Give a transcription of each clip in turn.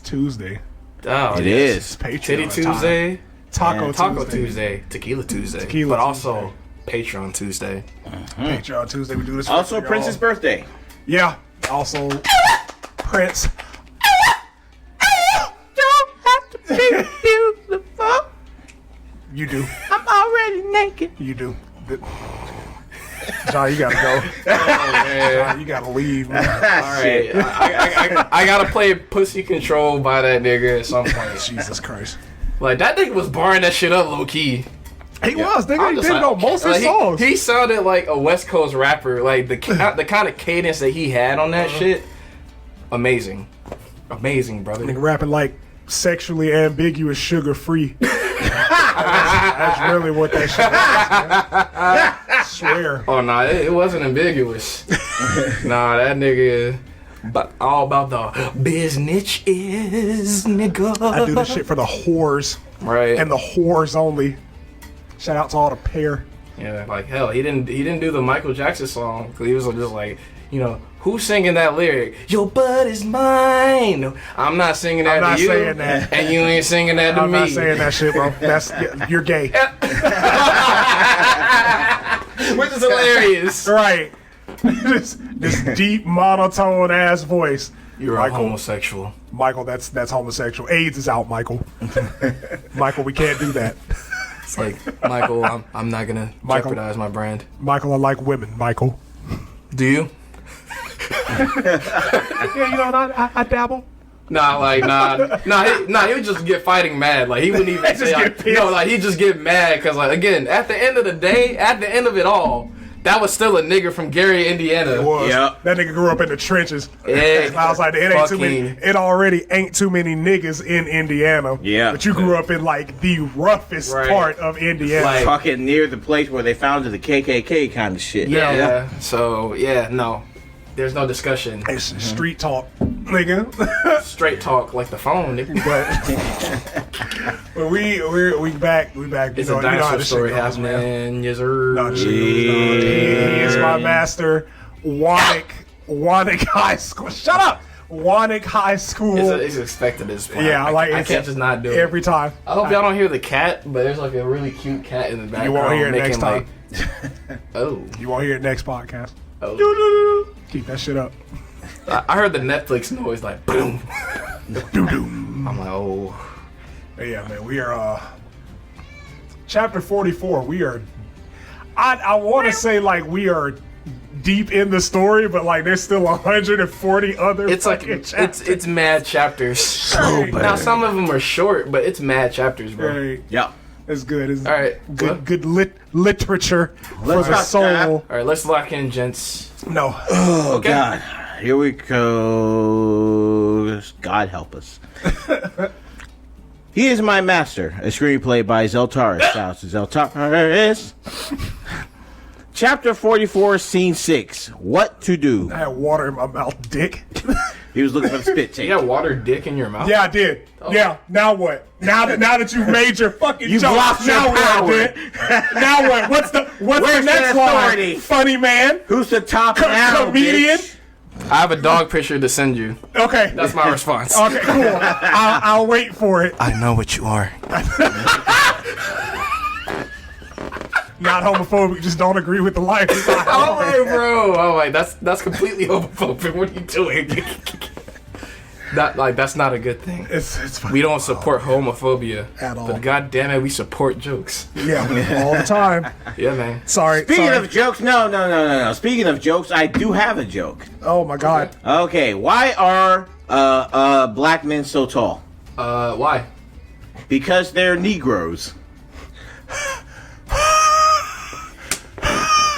Tuesday. Oh, it is. Titty Tuesday, Taco Tuesday, Tequila Tuesday, but also Patreon Tuesday. Patreon Tuesday. We do this. Also, Prince's birthday. Yeah. Also, Prince. Don't have to be beautiful. You do. I'm already naked. You do. John, you gotta go. John, you gotta leave, man. Alright, I gotta play Pussy Control by that nigga at some point. Jesus Christ. Like, that nigga was barring that shit up low key. He was, nigga. He did it on most of his songs. He sounded like a West Coast rapper. Like, the kind of cadence that he had on that shit, amazing. Amazing, brother. Nigga rapping like sexually ambiguous, sugar free. That's really what that shit was, man. I swear. Oh, nah, it wasn't ambiguous. Nah, that nigga, but all about the business is, nigga. I do this shit for the whores. Right. And the whores only. Shout out to all the pair. Yeah, like, hell, he didn't do the Michael Jackson song, because he was just like, you know, who's singing that lyric? Your butt is mine. I'm not singing that to you. I'm not saying that. And you ain't singing that to me. I'm not saying that shit, bro. You're gay. Which is hilarious. Right. this deep monotone ass voice. You're a homosexual. Michael, that's homosexual. AIDS is out, Michael. Michael, we can't do that. It's like, Michael, I'm not gonna jeopardize my brand. Michael, I like women, Michael. Do you? Yeah, you know, I dabble. Nah, he would just get fighting mad. Like, he wouldn't even say, like, no, like, he'd just get mad, because, like, again, at the end of the day, at the end of it all, that was still a nigga from Gary, Indiana. It was. Yep. That nigga grew up in the trenches. Yeah. I was like, it already ain't too many niggas in Indiana. Yeah. But you grew up in, like, the roughest part of Indiana. Like, fucking near the place where they founded the KKK kind of shit. Yeah. So, yeah, no. There's no discussion. It's street talk, nigga. Straight talk like the phone, nigga. But we back. It's a dinosaur story happening. Yes, sir. No, he is my master. Wannick High School. Shut up. Wannick High School. It's expected at this point. Yeah, I can't just not do it every time. I hope y'all don't hear the cat, but there's like a really cute cat in the background. You won't hear it next time. Oh. You won't hear it next podcast. Oh. Keep that shit up. I heard the Netflix noise like boom. Doo-doo. I'm like, oh. Yeah, man, we are chapter 44. We are I want to say like we are deep in the story, but like there's still 140 other it's like chapters. it's mad chapters. So bad. Now some of them are short, but it's mad chapters, bro. Right. Yep. It's good. It's all right. Good literature for the soul. All right, let's lock in, gents. No. Oh, okay. God. Here we go. God help us. He is my master. A screenplay by ZELTARIS. Shout out to ZELTARIS. Chapter 44, Scene 6. What to do? I had water in my mouth, dick. He was looking for the spit take. You got water dick in your mouth? Yeah, I did. Oh. Yeah. Now what? Now that you've made your fucking You've joke, lost now your what, power. dick? Now what? What's the Where's next the authority? line? Funny man. Who's the top now, comedian? bitch? I have a dog picture to send you. Okay. That's my response. Okay, cool. I'll wait for it. I know what you are. Not homophobic, just don't agree with the lifestyle. Oh, my bro. Oh, my, that's completely homophobic. What are you doing? That's not a good thing. It's We don't support homophobia at all. But god damn it, we support jokes. Yeah, all the time. Yeah, man. Speaking of jokes, no. Speaking of jokes, I do have a joke. Oh my god. Okay, why are black men so tall? Why? Because they're Negroes.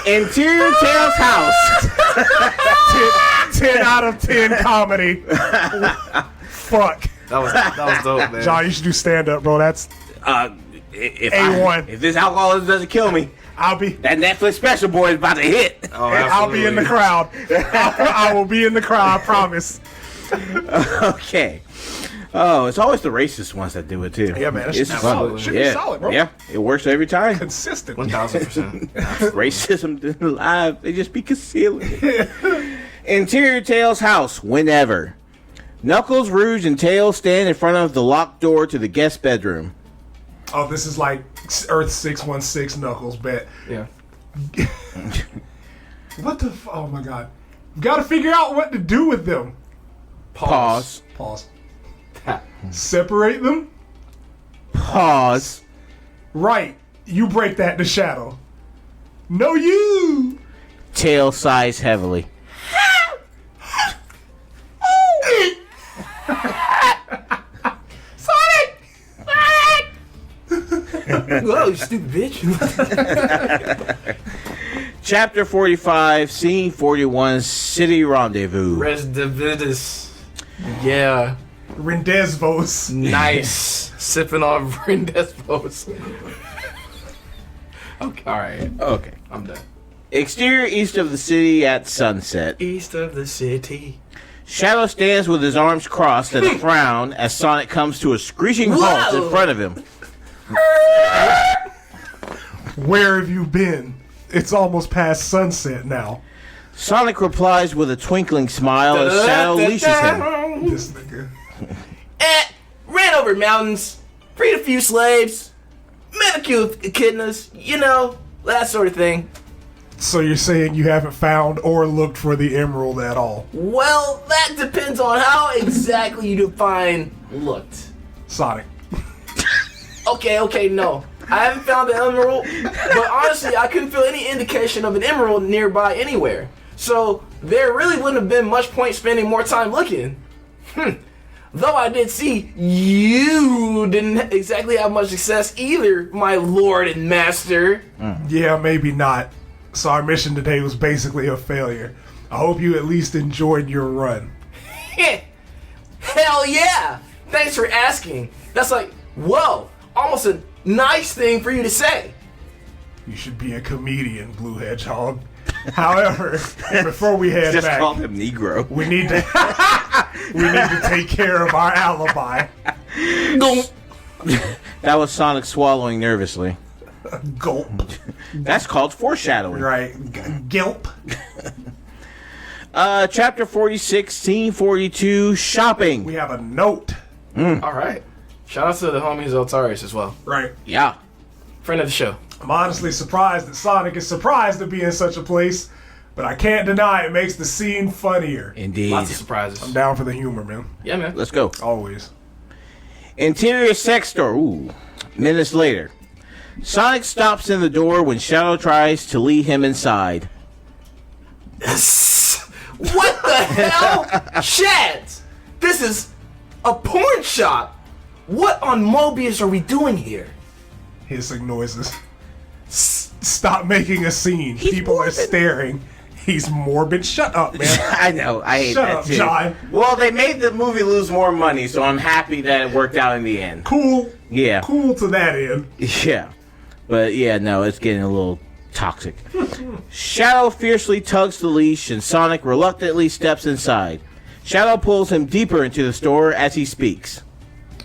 Interior Tales House. 10 out of 10 comedy. Fuck. That was dope, man. John, you should do stand up, bro. That's If A1. if this alcoholism doesn't kill me, I'll be that Netflix special boy is about to hit. Oh, I'll be in the crowd. I will be in the crowd, I promise. Okay. Oh, it's always the racist ones that do it too. Yeah, man. That It's should be fun. solid. Should be solid, bro. Yeah, it works every time. Consistent. 1000%. Racism alive, they just be concealing it. Interior Tails' house, whenever. Knuckles, Rouge, and Tails stand in front of the locked door to the guest bedroom. Oh, this is like Earth 616 Knuckles, bet. Yeah. What the oh my god. Gotta figure out what to do with them. Pause. Separate them? Pause. Right. You break that to Shadow. No, you! Tails sighs heavily. Sonic! Whoa, you stupid bitch. Chapter 45, Scene 41, City Rendezvous. Rendezvous. Yeah. Rendezvous. Nice. Sipping on rendezvous. Okay, alright. Okay. I'm done. Exterior east of the city at sunset. East of the city. Shadow stands with his arms crossed and a frown as Sonic comes to a screeching halt in front of him. Where have you been? It's almost past sunset now. Sonic replies with a twinkling smile as Shadow leashes him. This nigga. Ran over mountains, freed a few slaves, met a few echidnas, you know, that sort of thing. So you're saying you haven't found or looked for the emerald at all? Well, that depends on how exactly you define looked. Sonic. Okay, no. I haven't found the emerald, but honestly, I couldn't feel any indication of an emerald nearby anywhere. So, there really wouldn't have been much point spending more time looking. Though I did see you didn't exactly have much success either, my lord and master. Yeah, maybe not. So our mission today was basically a failure. I hope you at least enjoyed your run. Hell yeah! Thanks for asking. That's like, whoa, almost a nice thing for you to say. You should be a comedian, Blue Hedgehog. However, before we head Just back, call him Negro. we need to take care of our alibi. That was Sonic swallowing nervously. Gulp. That's called foreshadowing. Right. Gulp. Chapter 46, Scene 42, Shopping. We have a note. Alright. Shout out to the homies ZELTARIS as well. Right. Yeah. Friend of the show. I'm honestly surprised that Sonic is surprised to be in such a place, but I can't deny it makes the scene funnier. Indeed. Lots of surprises. I'm down for the humor, man. Yeah, man. Let's go. Always. Interior sex store. Ooh. Minutes later. Sonic stops in the door when Shadow tries to lead him inside. What the hell? Chad! This is a porn shop! What on Mobius are we doing here? Hissing noises. Stop making a scene. People morbid. are staring. He's morbid. Shut up, man. I know. I hate Shut that up, too. John. Well, they made the movie lose more money, so I'm happy that it worked out in the end. Cool. Yeah. Cool to that end. Yeah. But yeah, no, it's getting a little toxic. Shadow fiercely tugs the leash and Sonic reluctantly steps inside. Shadow pulls him deeper into the store as he speaks.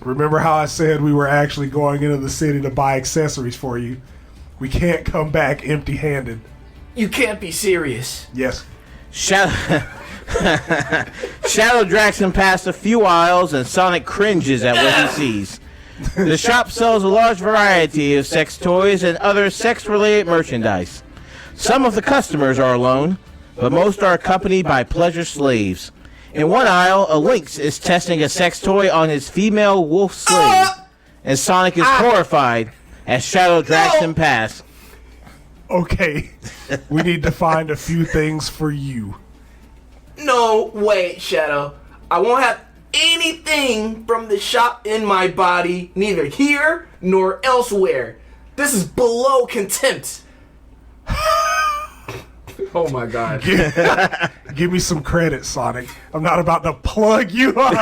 Remember how I said we were actually going into the city to buy accessories for you? We can't come back empty-handed. You can't be serious. Yes. Shadow drags him past a few aisles and Sonic cringes at what he sees. The shop sells a large variety of sex toys and other sex-related merchandise. Some of the customers are alone, but most are accompanied by pleasure slaves. In one aisle, a lynx is testing a sex toy on his female wolf slave, and Sonic is horrified as Shadow drags him past. Okay. We need to find a few things for you. No, wait, Shadow. I won't have anything from the shop in my body, neither here nor elsewhere. This is below contempt. Oh my god. Give me some credit, Sonic. I'm not about to plug you up.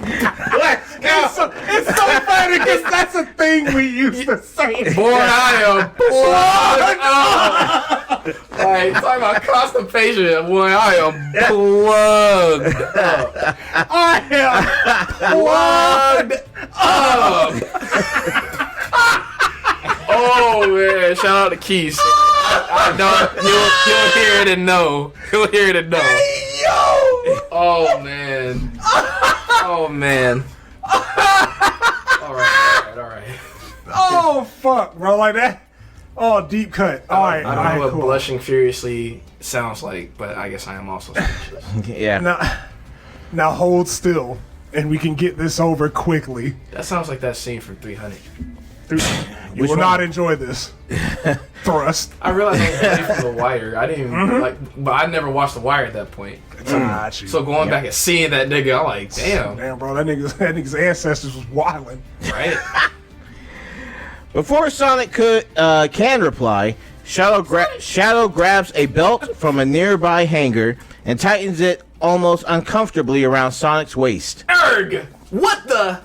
Let's go. It's so funny because that's a thing we used to say. Boy, I am plugged up. Like, talking about constipation. Boy, I am plugged up. I am Plugged up. Oh man! Shout out to Keith. I don't. He'll hear it and know. He'll hear it and know. Hey, yo! Oh man. Oh man. All right. Oh fuck, bro, like that. Oh, deep cut. All right, I don't know what cool. blushing furiously sounds like, but I guess I am also speechless. Yeah. Now hold still, and we can get this over quickly. That sounds like that scene from 300. You will not enjoy this. Thrust. I realized I was ready from The Wire. I didn't even but I never watched The Wire at that point. Got you. So going back and seeing that nigga, I'm like, damn, bro, that nigga's ancestors was wildin'. right? Before Sonic can reply, Shadow grabs a belt from a nearby hanger and tightens it almost uncomfortably around Sonic's waist. Erg! What the?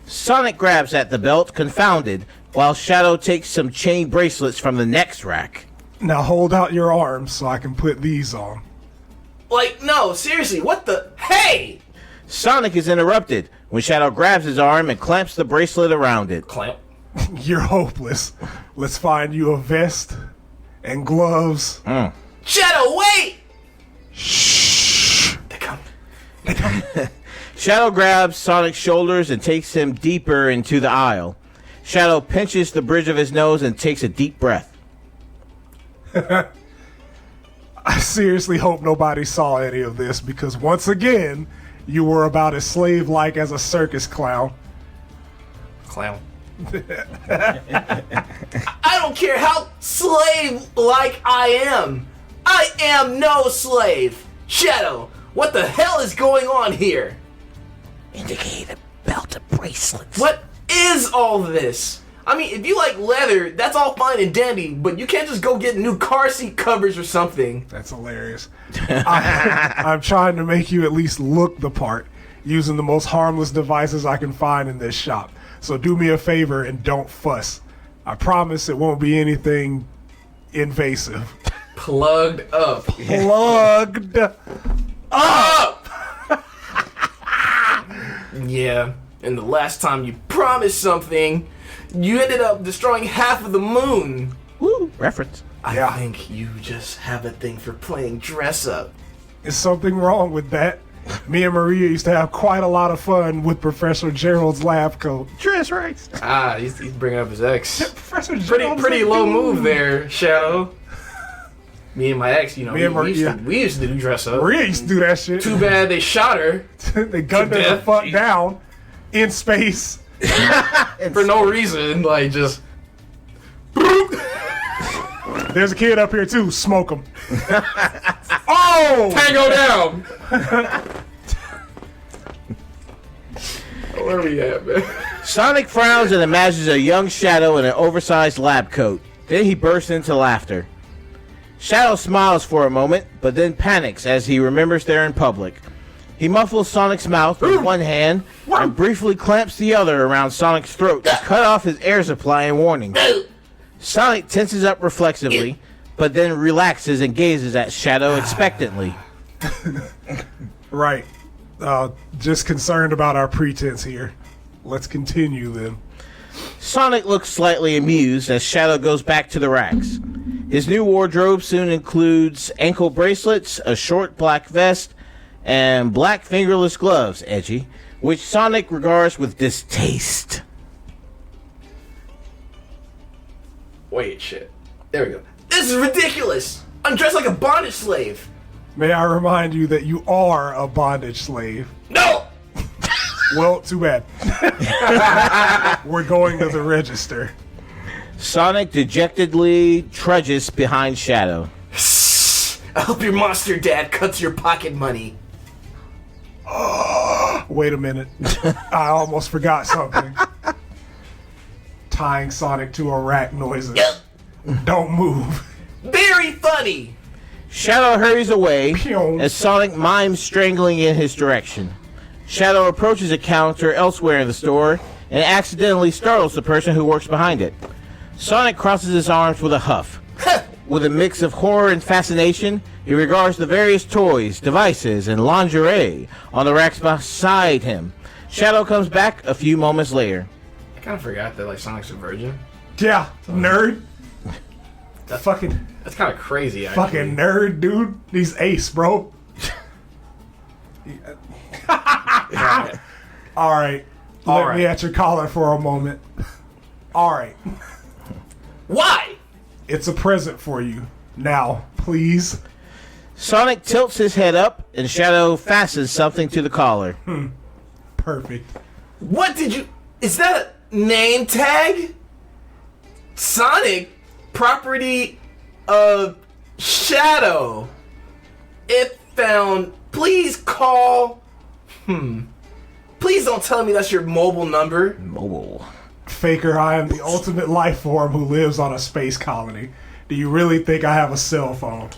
Sonic grabs at the belt, confounded, while Shadow takes some chain bracelets from the next rack. Now hold out your arms so I can put these on. Like, no, seriously, what the? Hey! Sonic is interrupted when Shadow grabs his arm and clamps the bracelet around it. Clamp. You're hopeless. Let's find you a vest and gloves. Shadow, wait! Shh. They come. Shadow grabs Sonic's shoulders and takes him deeper into the aisle. Shadow pinches the bridge of his nose and takes a deep breath. I seriously hope nobody saw any of this because once again, you were about as slave-like as a circus clown. Clown. I don't care how slave-like I am. I am no slave. Shadow, what the hell is going on here? Indicate a belt of bracelets. What is all this? I mean, if you like leather, that's all fine and dandy, but you can't just go get new car seat covers or something. That's hilarious. I'm trying to make you at least look the part using the most harmless devices I can find in this shop. So do me a favor and don't fuss. I promise it won't be anything invasive. Plugged up. Plugged up! Yeah, and the last time you promised something, you ended up destroying half of the moon. Woo, reference. I think you just have a thing for playing dress up. Is something wrong with that? Me and Maria used to have quite a lot of fun with Professor Gerald's lab coat. Dress rights. Ah, he's bringing up his ex. Professor Gerald's Pretty like, low dude. move there, Shadow. Me and my ex, you know, Me and we Maria. used to do dress up. Maria used to do that shit. Too bad they shot her They gunned her the death. fuck down in space. for no reason, like just. There's a kid up here too. Smoke him. Oh! Tango down. Where we at, man? Sonic frowns and imagines a young Shadow in an oversized lab coat. Then he bursts into laughter. Shadow smiles for a moment, but then panics as he remembers they're in public. He muffles Sonic's mouth with one hand and briefly clamps the other around Sonic's throat to cut off his air supply and warning. Sonic tenses up reflexively, but then relaxes and gazes at Shadow expectantly. Right. Just concerned about our pretense here. Let's continue then. Sonic looks slightly amused as Shadow goes back to the racks. His new wardrobe soon includes ankle bracelets, a short black vest, and black fingerless gloves, edgy, which Sonic regards with distaste. Wait, shit. There we go. This is ridiculous. I'm dressed like a bondage slave. May I remind you that you are a bondage slave? No. Well, too bad. We're going to the register. Sonic dejectedly trudges behind Shadow. I hope your monster dad cuts your pocket money. Wait a minute. I almost forgot something. Tying Sonic to a rack noises. Don't move. Very funny. Shadow hurries away Pew. as Sonic mimes strangling in his direction. Shadow approaches a counter elsewhere in the store and accidentally startles the person who works behind it. Sonic crosses his arms with a huff. With a mix of horror and fascination, he regards the various toys, devices, and lingerie on the racks beside him. Shadow comes back a few moments later. I kind of forgot that Sonic's a virgin. Yeah, nerd. That's Fucking That's kind of crazy. Actually. fucking nerd, dude. He's ace, bro. All right. Let me at your collar for a moment. All right. Why? It's a present for you. Now, please. Sonic tilts his head up and Shadow fastens something to the collar. Perfect. What did you... Is that a name tag? Sonic, property of Shadow. If found, please call... Please don't tell me that's your mobile number. Mobile. Faker, I am the ultimate life form who lives on a space colony. Do you really think I have a cell phone?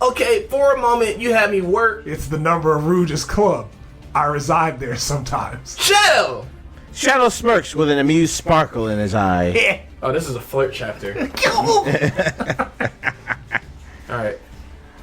Okay, for a moment, you had me work. It's the number of Rouge's club. I reside there sometimes. Shadow! Shadow smirks with an amused sparkle in his eye. Oh, this is a flirt chapter. Alright.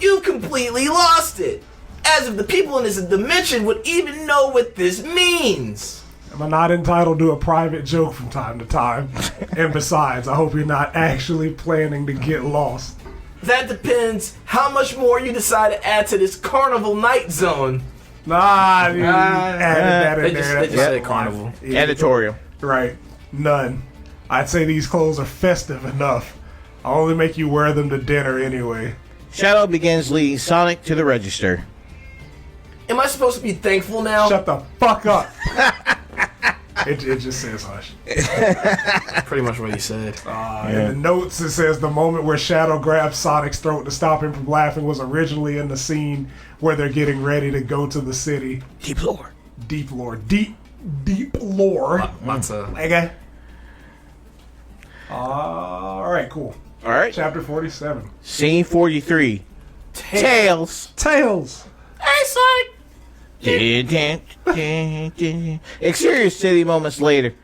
You completely lost it. As if the people in this dimension would even know what this means. Am I not entitled to a private joke from time to time? And besides, I hope you're not actually planning to get lost. That depends how much more you decide to add to this carnival night zone. Nah, you added that in They there. just That's said fine. carnival. Yeah, Editorial. right. None. I'd say these clothes are festive enough. I'll only make you wear them to dinner anyway. Shadow begins leading Sonic to the register. Am I supposed to be thankful now? Shut the fuck up. It just says hush. Pretty much what he said. In the notes, it says the moment where Shadow grabs Sonic's throat to stop him from laughing was originally in the scene where they're getting ready to go to the city. Deep lore. Deep lore. Deep lore. Lots of... Okay. Alright, cool. All right. Chapter 47. Scene 43. Tails. Tails. Hey, Sonic! Exterior city moments later.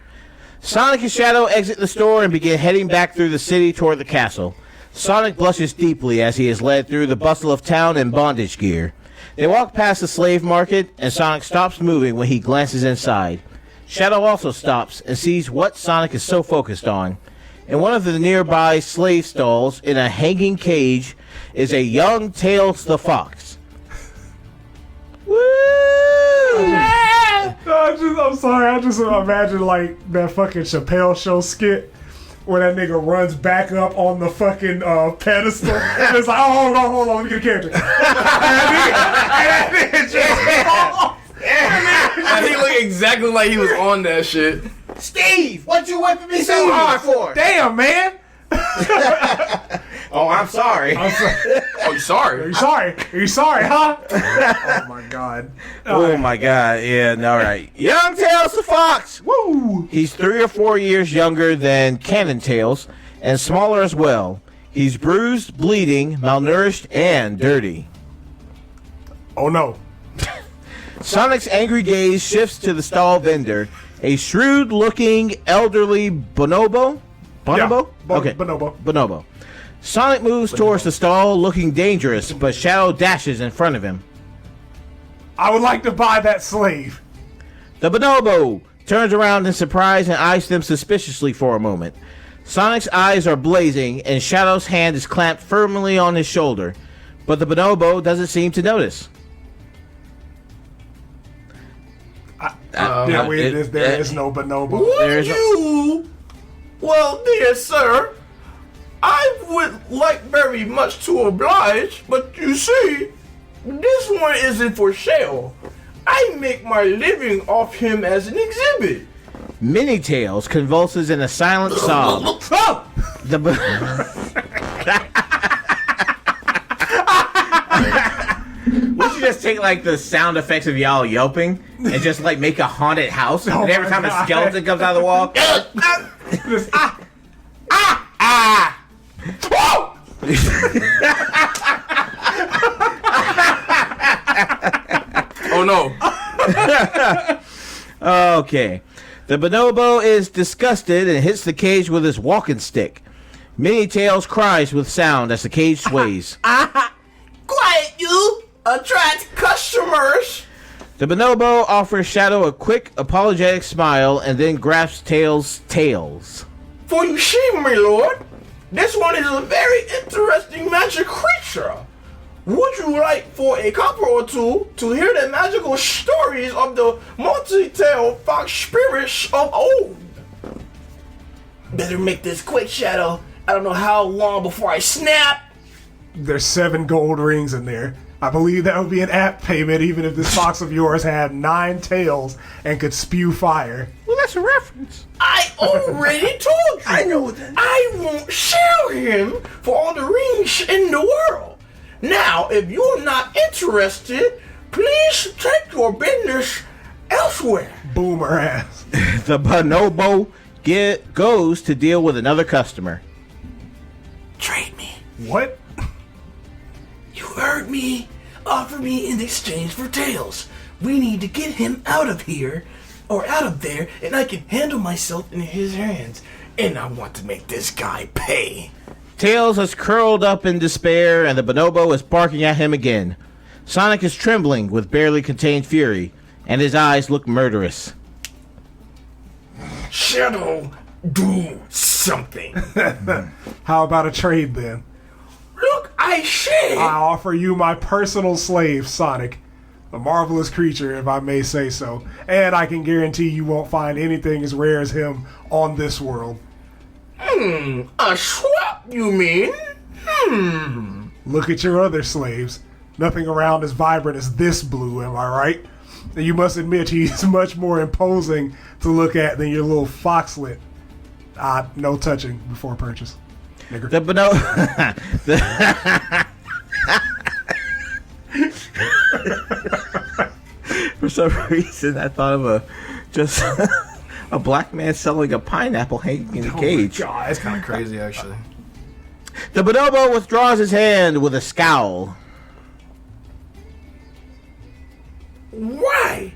Sonic and Shadow exit the store and begin heading back through the city toward the castle. Sonic blushes deeply as he is led through the bustle of town in bondage gear. They walk past the slave market, and Sonic stops moving when he glances inside. Shadow also stops and sees what Sonic is so focused on. In one of the nearby slave stalls, in a hanging cage, is a young Tails the Fox. Woo! I'm sorry, I just imagine like that fucking Chappelle Show skit where that nigga runs back up on the fucking pedestal and it's like, oh, hold on, let me get a character. And that nigga just And he looked exactly like he was on that shit. Steve, what you whipping me so hard for? damn, man. Oh, I'm sorry. I'm sorry. Oh, you sorry? Are you sorry? Are you sorry, huh? Oh my god. Oh my god, yeah, all right. Young Tails the Fox! Woo! He's 3 or 4 years younger than Cannon Tails, and smaller as well. He's bruised, bleeding, malnourished, and dirty. Oh no. Sonic's angry gaze shifts to the stall vendor, a shrewd-looking elderly bonobo? Bonobo? Yeah, Okay. Bonobo. Bonobo. Sonic moves towards the stall, looking dangerous, but Shadow dashes in front of him. I would like to buy that slave. The bonobo turns around in surprise and eyes them suspiciously for a moment. Sonic's eyes are blazing, and Shadow's hand is clamped firmly on his shoulder, but the bonobo doesn't seem to notice. There is no bonobo. There's You? Well, dear sir, I would like very much to oblige, but you see, this one isn't for sale. I make my living off him as an exhibit. Mini Tails convulses in a silent sob. Oh! The Would you just take like the sound effects of y'all yelping and just like make a haunted house? Oh And every my time God. a skeleton comes out of the wall, Just, Whoa! Oh no. Okay. The bonobo is disgusted and hits the cage with his walking stick. Minnie Tails cries with sound as the cage sways. Quiet, you! Attract customers! The bonobo offers Shadow a quick, apologetic smile and then grasps Tails' tails. For you see, my lord, this one is a very interesting magic creature. Would you like for a copper or two to hear the magical stories of the multi-tailed fox spirits of old? Better make this quick, Shadow. I don't know how long before I snap. There's 7 gold rings in there. I believe that would be an app payment even if this fox of yours had 9 tails and could spew fire. Well, that's a reference. I already told you. I know that. I won't sell him for all the rings in the world. Now, if you're not interested, please take your business elsewhere. Boomer ass. The bonobo goes to deal with another customer. Trade me. What? You heard me. Offer me in exchange for tails. We need to get him out of here or out of there, and I can handle myself in his hands. And I want to make this guy pay. Tails is curled up in despair, and the bonobo is barking at him again. Sonic is trembling with barely contained fury, and his eyes look murderous. Shadow, do something. How about a trade then? Look, I said. I offer you my personal slave, Sonic. A marvelous creature, if I may say so. And I can guarantee you won't find anything as rare as him on this world. A swap, you mean? Look at your other slaves. Nothing around as vibrant as this blue, am I right? And you must admit he's much more imposing to look at than your little foxlet. No touching before purchase. Nigger. The bonobo... For some reason, I thought of a black man selling a pineapple hanging in a cage. Oh my God, That's kind of crazy, actually. The bonobo withdraws his hand with a scowl. Why?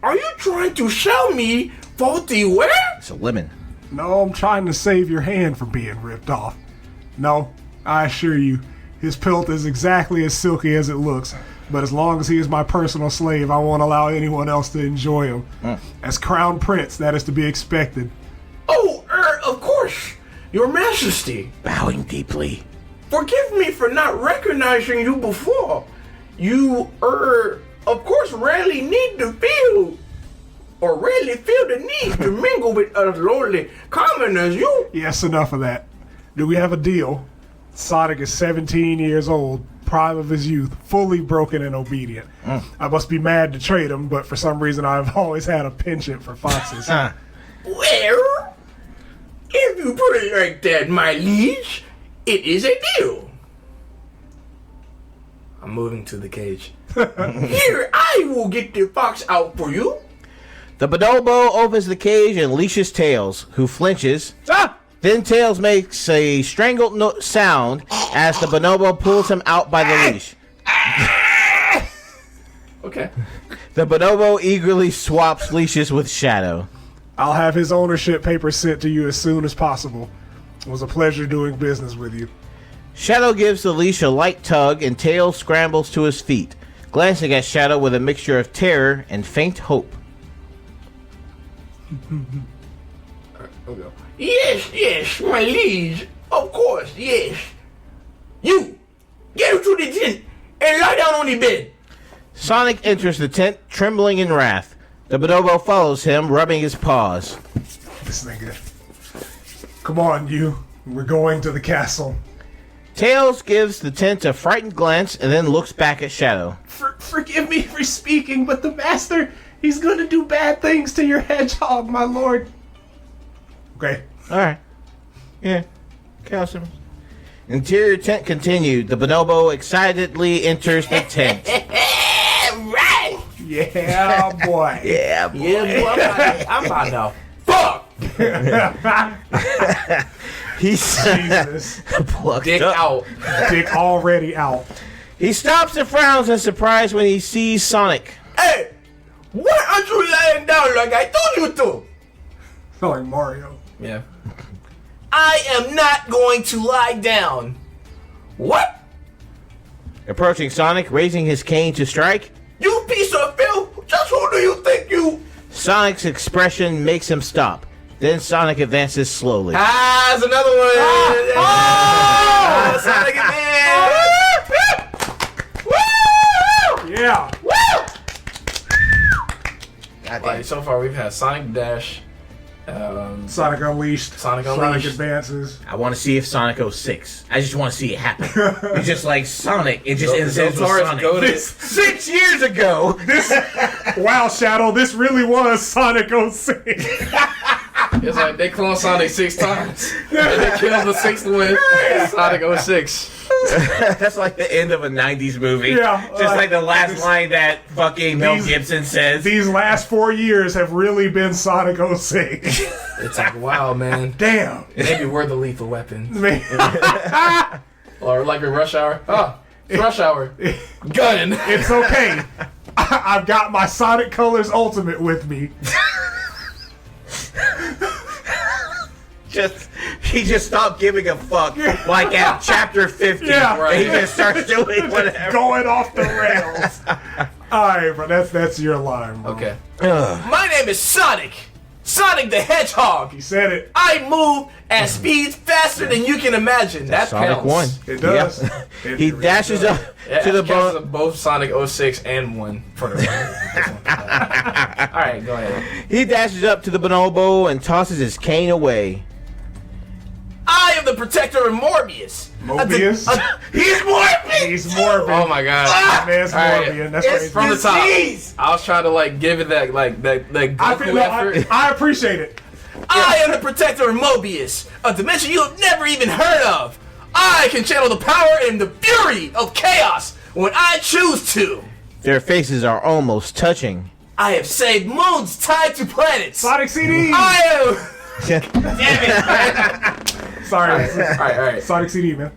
Are you trying to sell me faulty ware? It's a lemon. No, I'm trying to save your hand from being ripped off. No, I assure you, his pelt is exactly as silky as it looks. But as long as he is my personal slave, I won't allow anyone else to enjoy him. As Crown Prince, that is to be expected. Oh, of course, Your Majesty. Bowing deeply. Forgive me for not recognizing you before. You, of course, rarely need to feel, or rarely feel the need to mingle with us lowly commoners. You. Yes, enough of that. Do we have a deal? Sonic is 17 years old, prime of his youth, fully broken and obedient. I must be mad to trade him, but for some reason I've always had a penchant for foxes. Well, if you put it like that, my liege, it is a deal. I'm moving to the cage. Here, I will get the fox out for you. The bonobo opens the cage and leashes Tails, who flinches. Then Tails makes a strangled sound as the bonobo pulls him out by the leash. Okay. The bonobo eagerly swaps leashes with Shadow. I'll have his ownership papers sent to you as soon as possible. It was a pleasure doing business with you. Shadow gives the leash a light tug and Tails scrambles to his feet, glancing at Shadow with a mixture of terror and faint hope. Yes, my liege. Of course, yes. You, get into the tent and lie down on the bed. Sonic enters the tent, trembling in wrath. The bonobo follows him, rubbing his paws. This nigga. Come on, you. We're going to the castle. Tails gives the tent a frightened glance and then looks back at Shadow. Forgive me for speaking, but the master, he's going to do bad things to your hedgehog, my lord. Okay. Alright. Yeah. Customers. Interior tent continued. The bonobo excitedly enters the tent. Right. Yeah, boy. Yeah, boy. Yeah, boy, I'm about to fuck. He's Jesus. plucked Dick up. out. Dick already out. He stops and frowns in surprise when he sees Sonic. Hey, why aren't you laying down like I told you to? Sound like Mario. Yeah. I am not going to lie down. What? Approaching Sonic, raising his cane to strike. You piece of filth! Just who do you think you... Sonic's expression makes him stop. Then Sonic advances slowly. Ah, there's another one! Yeah. Sonic advance! Woo! Yeah. Woo! Like, so far we've had Sonic Dash, Sonic Unleashed. Sonic Sonic Unleashed. Advances. I want to see if Sonic goes 6. I just want to see it happen. It's just like Sonic. It just ends with ZELTARIS Sonic. go to- 6 years ago. Wow, Shadow, this really was Sonic 06. It's like they cloned Sonic 6 times. And they killed the 6th one. Sonic 06. That's like the end of a 90s movie. Yeah, Just like the last line that fucking Mel these- Gibson says. These last 4 years have really been Sonic 06. It's like, wow, man. Damn. Maybe we're the lethal weapon. Man. Or like in Rush Hour. Oh, it's Rush Hour. Gun. It's okay. I've got my Sonic Colors Ultimate with me. He just stopped giving a fuck like at chapter 50. Yeah. Right. He just starts doing whatever. Going off the rails. Alright, bro, that's your line, bro. Okay. My name is Sonic. Sonic the Hedgehog. He said it. I move at speeds faster than you can imagine. That Sonic counts. 1. It does. Yeah. It He really dashes does. up Yeah, to the counts bone. both Sonic 06 and 1 for the Alright, go ahead. He dashes up to the bonobo and tosses his cane away. I am the protector of Morbius. Mobius? He's Morbius! He's morbid. Oh my god. That man's Alright. Morbian. That's what he's From the top. I was trying to like give it that like that I, feel, Goku no, effort. I appreciate it. I am the protector of Mobius, a dimension you have never even heard of. I can channel the power and the fury of chaos when I choose to. Their faces are almost touching. I have saved moons tied to planets. Sonic CD. I am. Sorry. Alright. Sonic CD, man.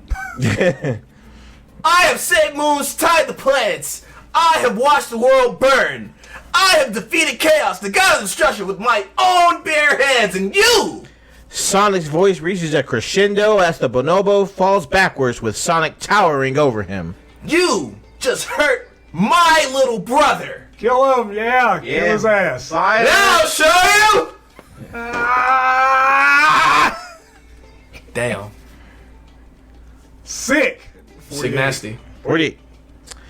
I have saved moons tied to planets. I have watched the world burn. I have defeated chaos, the god of destruction, with my own bare hands, and you. Sonic's voice reaches a crescendo as the bonobo falls backwards with Sonic towering over him. You just hurt my little brother. Kill him, yeah. Kill his ass. And I'll show you. Damn. Sick. Sick nasty. 48.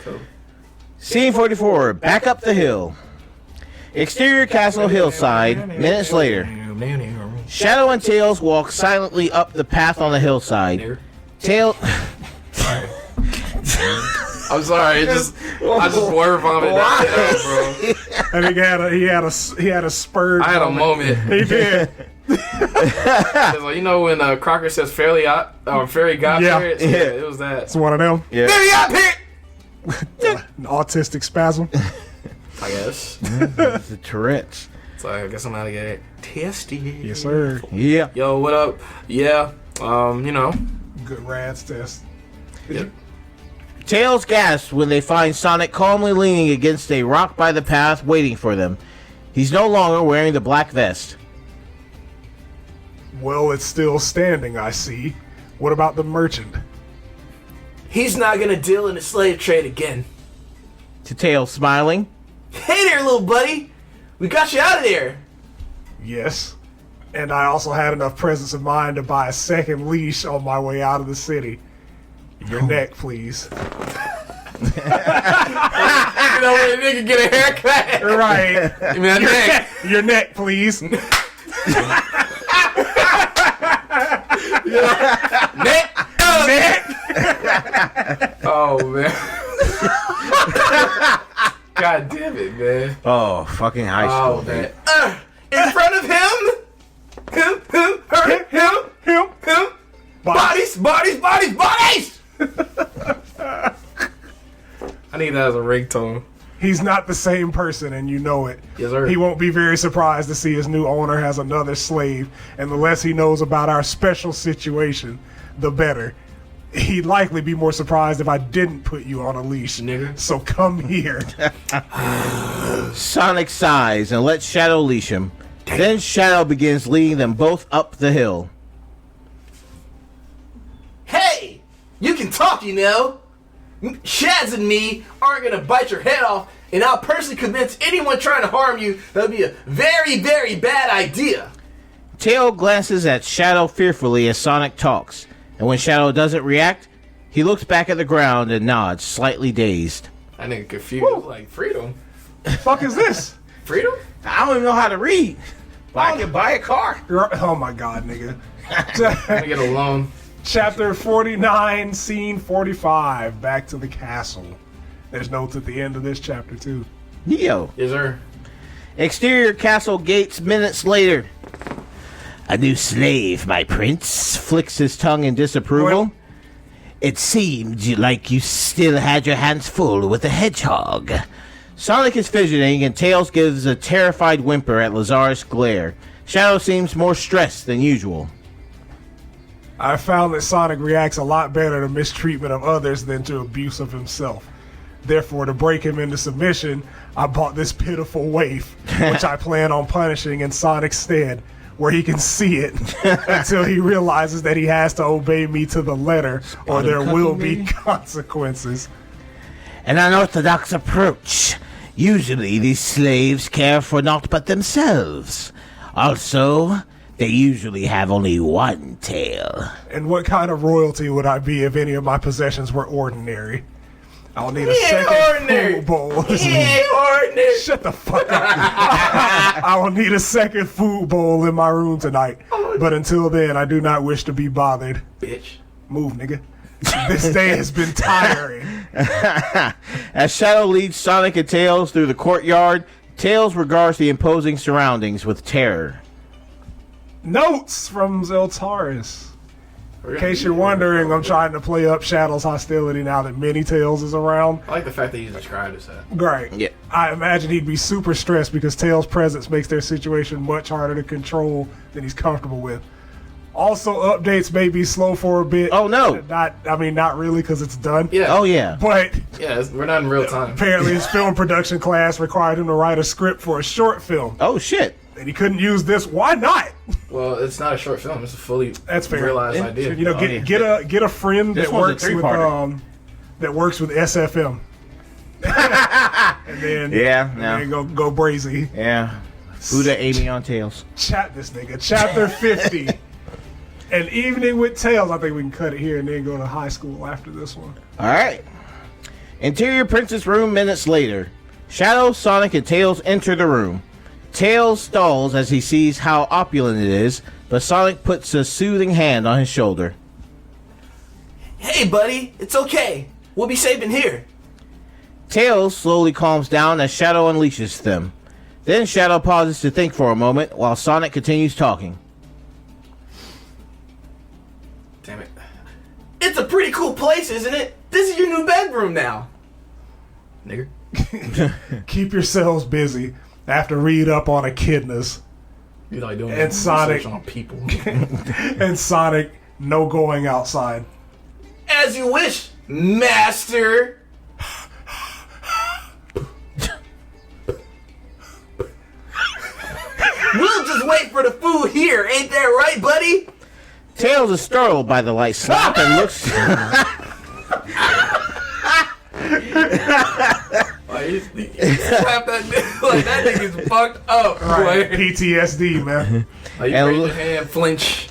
Cool. Scene 44. Back up the hill. Exterior castle hillside. Minutes later. Shadow and Tails walk silently up the path on the hillside. Tails... I'm sorry, I just word vomited that shit out, bro. I think he had a spur. I had a moment. He did. It's like, you know when Crocker says fairy godparents? Yeah. Yeah, it was that. It's one of them. Yeah. Fairy godparent! An autistic spasm. I guess. It's the Tourette's. So I guess I'm out to get it tested. Yes, sir. Yeah. Yo, what up? Yeah, you know. Good rats test. Yep. Tails gasps when they find Sonic calmly leaning against a rock by the path waiting for them. He's no longer wearing the black vest. Well, it's still standing, I see. What about the merchant? He's not gonna deal in the slave trade again. To Tails smiling. Hey there, little buddy. We got you out of there. Yes. And I also had enough presence of mind to buy a second leash on my way out of the city. Your neck, please. You know when a nigga get a haircut? Right. You mean neck? Your neck, please. Neck? Neck. Oh, man. God damn it, man. Oh, fucking high school. Oh, man. In front of him. Him. Bodies. I need that as a ringtone. He's not the same person, and you know it. Yes, sir. He won't be very surprised to see his new owner has another slave, and the less he knows about our special situation, the better. He'd likely be more surprised if I didn't put you on a leash. Nigger. So come here. Sonic sighs and lets Shadow leash him. Then Shadow begins leading them both up the hill. Hey! You can talk, you know. Shads and me aren't gonna bite your head off, and I'll personally convince anyone trying to harm you that would be a very, very bad idea. Tail glances at Shadow fearfully as Sonic talks, and when Shadow doesn't react, he looks back at the ground and nods, slightly dazed. I nigga confused. Like, freedom? The fuck is this? Freedom? I don't even know how to read. But I can buy a car. Oh my god, nigga. I'm gonna get a loan. Chapter 49, scene 45, back to the castle. There's notes at the end of this chapter, too. Neo. Yes, sir. Exterior castle gates minutes later. A new slave, my prince, flicks his tongue in disapproval. Well, it seemed like you still had your hands full with the hedgehog. Sonic is fidgeting and Tails gives a terrified whimper at Lazarus' glare. Shadow seems more stressed than usual. I found that Sonic reacts a lot better to mistreatment of others than to abuse of himself. Therefore, to break him into submission, I bought this pitiful waif, which I plan on punishing in Sonic's stead, where he can see it until he realizes that he has to obey me to the letter, or there will be consequences. An unorthodox approach. Usually these slaves care for naught but themselves. Also, they usually have only one tail. And what kind of royalty would I be if any of my possessions were ordinary? I'll need a second food bowl. Ordinary. Shut the fuck up. I will need a second food bowl in my room tonight. But until then, I do not wish to be bothered. Bitch. Move, nigga. This day has been tiring. As Shadow leads Sonic and Tails through the courtyard, Tails regards the imposing surroundings with terror. Notes from ZELTARIS. In case you're wondering, I'm trying to play up Shadow's hostility now that Mini Tails is around. I like the fact that he's described as that. Great. Yeah. I imagine he'd be super stressed because Tails' presence makes their situation much harder to control than he's comfortable with. Also, updates may be slow for a bit. Oh, no. Not really, because it's done. Yeah. Oh, yeah. But Yeah, we're not in real time. apparently his film production class required him to write a script for a short film. Oh, shit. And he couldn't use this. Why not? Well, it's not a short film. It's a fully That's fair. realized idea. You know, get a friend This that one's a works with three-parter. SFM. and then go brazy. Yeah. Buddha Amy on Tails. Chat this nigga. Chapter 50. An evening with Tails. I think we can cut it here and then go to high school after this one. All right. Interior princess room minutes later. Shadow, Sonic, and Tails enter the room. Tails stalls as he sees how opulent it is, but Sonic puts a soothing hand on his shoulder. Hey, buddy. It's okay. We'll be safe in here. Tails slowly calms down as Shadow unleashes them. Then Shadow pauses to think for a moment while Sonic continues talking. Damn it. It's a pretty cool place, isn't it? This is your new bedroom now. Nigger. Keep yourselves busy. I have to read up on echidnas. You like doing And Sonic. research on people. And Sonic, no going outside. As you wish, master. We'll just wait for the food here, ain't that right, buddy? Tails is startled by the light slap and looks... Like, he slapped that nigga. Like, that nigga's fucked up. Right. Like, PTSD, man. like you And raise look- your hand, flinch.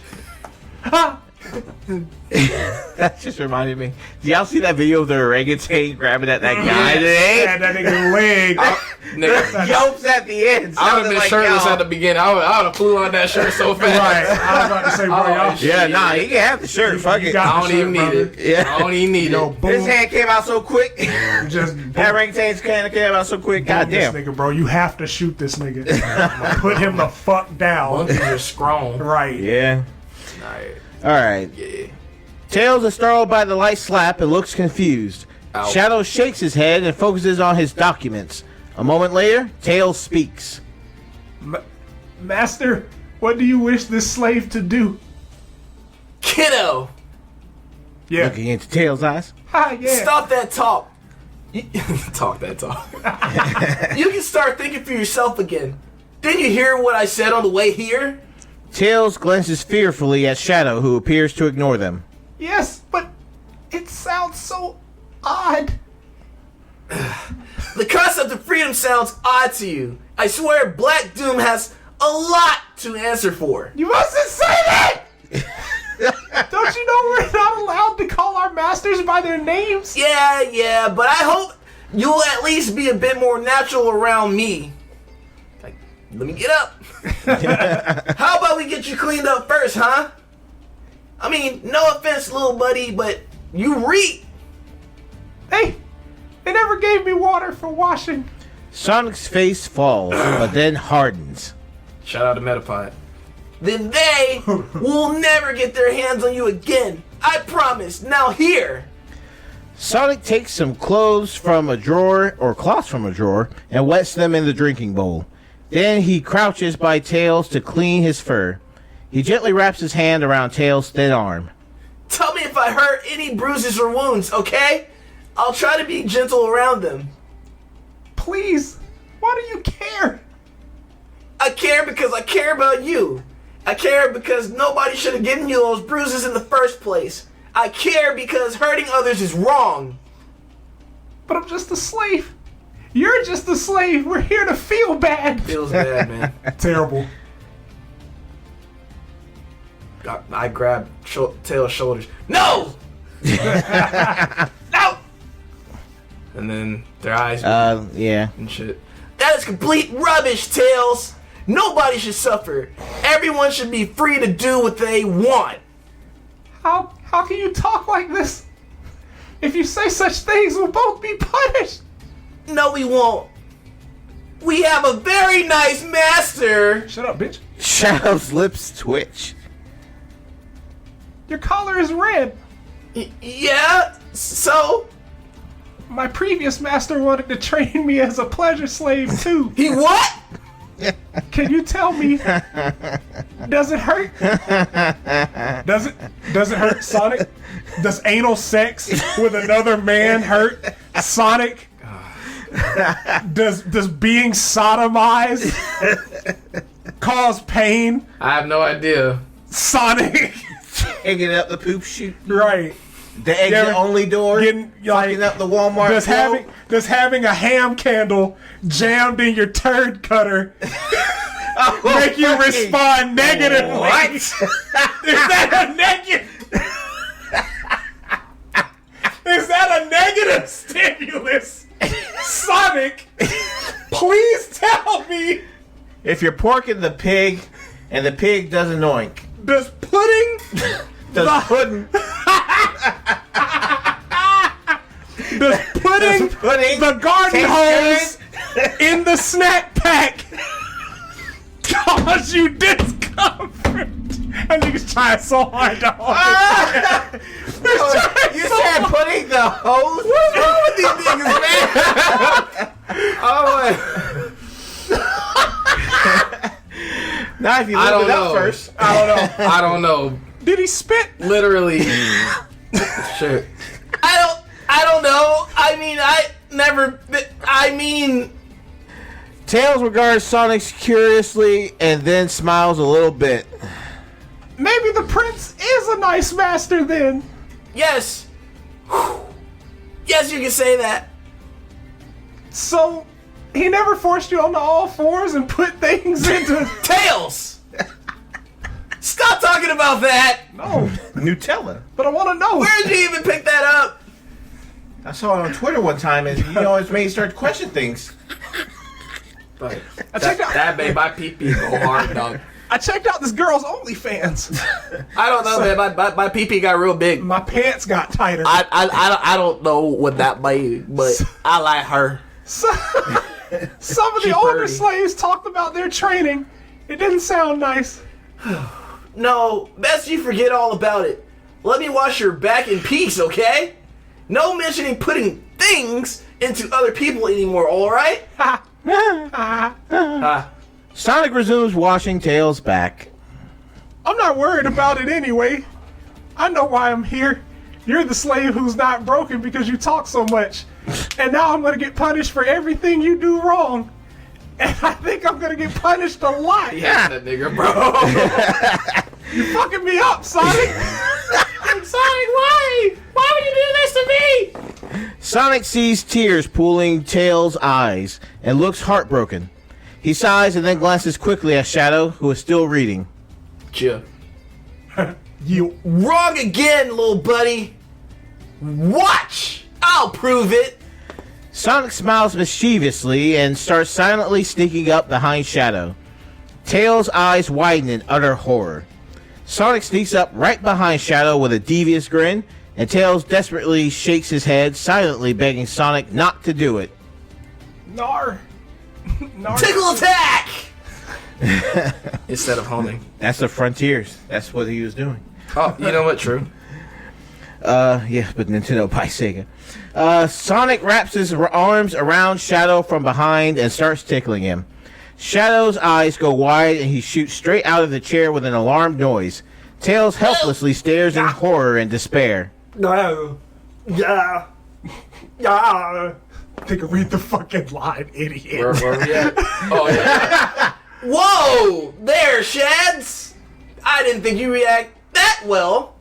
That just reminded me. Do y'all see that video of the orangutan grabbing at that guy today? Had that nigga leg. Nigga, Yelps at the end. I would have been Sounded shirtless y'all. at the beginning. I would have flew on that shirt so fast. Right. I was about to say, bro, y'all. shit. Yeah, nah, he can have the shirt. Fuck You it. got I don't the even shirt, need it. brother. Yeah. I don't even need Yo, it. boom. His hand came out so quick. Just That orangutan's can came out so quick. God this Goddamn. nigga, bro. You have to shoot this nigga. Put him the fuck down. Monkeys are strong. Right. Yeah. Alright. Alright. Yeah. Tails is startled by the light slap and looks confused. Ow. Shadow shakes his head and focuses on his documents. A moment later, Tails speaks. Master, what do you wish this slave to do? Kiddo, Yeah. Looking into Tails' eyes. Ha, yeah. stop that talk. Talk that talk. You can start thinking for yourself again. Didn't you hear what I said on the way here? Tails glances fearfully at Shadow, who appears to ignore them. Yes, but it sounds so odd. The concept of freedom sounds odd to you. I swear Black Doom has a lot to answer for. You mustn't say that! Don't you know we're not allowed to call our masters by their names? Yeah, but I hope you'll at least be a bit more natural around me. Like, let me get up. How about we get you cleaned up first, huh? I mean, no offense, little buddy, but you reek. Hey, they never gave me water for washing. Sonic's face falls, but then hardens. Shout out to Metapod. Then they will never get their hands on you again. I promise. Now here. Sonic takes some clothes from a drawer, or cloths from a drawer, and wets them in the drinking bowl. Then he crouches by Tails to clean his fur. He gently wraps his hand around Tails' thin arm. Tell me if I hurt any bruises or wounds, okay? I'll try to be gentle around them. Please, why do you care? I care because I care about you. I care because nobody should have given you those bruises in the first place. I care because hurting others is wrong. But I'm just a slave. You're just a slave. We're here to feel bad. Feels bad, man. Terrible. I grabbed Tails' shoulders. No! No! And then their eyes Yeah. and shit. That is complete rubbish, Tails. Nobody should suffer. Everyone should be free to do what they want. How can you talk like this? If you say such things, we'll both be punished. No, we won't. We have a very nice master. Shut up, bitch. Shadow's lips twitch. Your collar is red. Yeah? So? My previous master wanted to train me as a pleasure slave, too. He what? Can you tell me? Does it hurt? Does it hurt, Sonic? Does anal sex with another man hurt, Sonic? Does being sodomized cause pain, I have no idea. Sonic? Taking up the poop chute. Right. The exit only door. Fucking up the Walmart. Does having a ham candle jammed in your turd cutter make you respond negatively? What? Is that a negative? Is that a negative stimulus? Sonic, please tell me. If you're porking the pig and the pig doesn't oink. Does pudding? Does pudding? Does pudding? The garden hose in the snack pack cause you discomfort? And you trying so hard to hold it. You said putting the hose? What's wrong with these niggas, man? Oh, Now if you I look don't it up know. first. I don't know. Did he spit? Literally. Shit. I don't know. I mean, Tails regards Sonic curiously and then smiles a little bit. Maybe the prince is a nice master then. yes. Yes, you can say that. So, he never forced you onto all fours and put things into... Tails! Stop talking about that! No, Nutella. but I want to know. Where'd you even pick that up? I saw it on Twitter one time, and it's made you start to question things. But checked out- that made my pee-pee go hard, dog. I checked out this girl's OnlyFans. I don't know, man. My pee-pee got real big. My pants got tighter. I don't know what that made, but I like her. Some of She the older pretty. slaves talked about their training. It didn't sound nice. No, best you forget all about it. Let me wash your back in peace, okay? No mentioning putting things into other people anymore, alright? Sonic resumes washing Tails' back. I'm not worried about it anyway. I know why I'm here. You're the slave who's not broken because you talk so much. And now I'm gonna get punished for everything you do wrong. And I think I'm gonna get punished a lot. Yeah, that nigga, bro. You fucking me up, Sonic. Sonic, why? Why would you do this to me? Sonic sees tears pooling Tails' eyes and looks heartbroken. He sighs and then glances quickly at Shadow, who is still reading. Chill. You Wrong again, little buddy. Watch! I'll prove it. Sonic smiles mischievously and starts silently sneaking up behind Shadow. Tails' eyes widen in utter horror. Sonic sneaks up right behind Shadow with a devious grin, and Tails desperately shakes his head, silently begging Sonic not to do it. Nar. Tickle attack! Instead of homing. That's the Frontiers. That's what he was doing. Oh, you know what? True. Yeah, but Nintendo by Sega. Sonic wraps his arms around Shadow from behind and starts tickling him. Shadow's eyes go wide and he shoots straight out of the chair with an alarmed noise. Tails helplessly stares in horror and despair. No. Yeah. Yeah. Take a read the fucking line, idiot. Where we at? Oh, yeah. Whoa! There, Shads! I didn't think you react that well.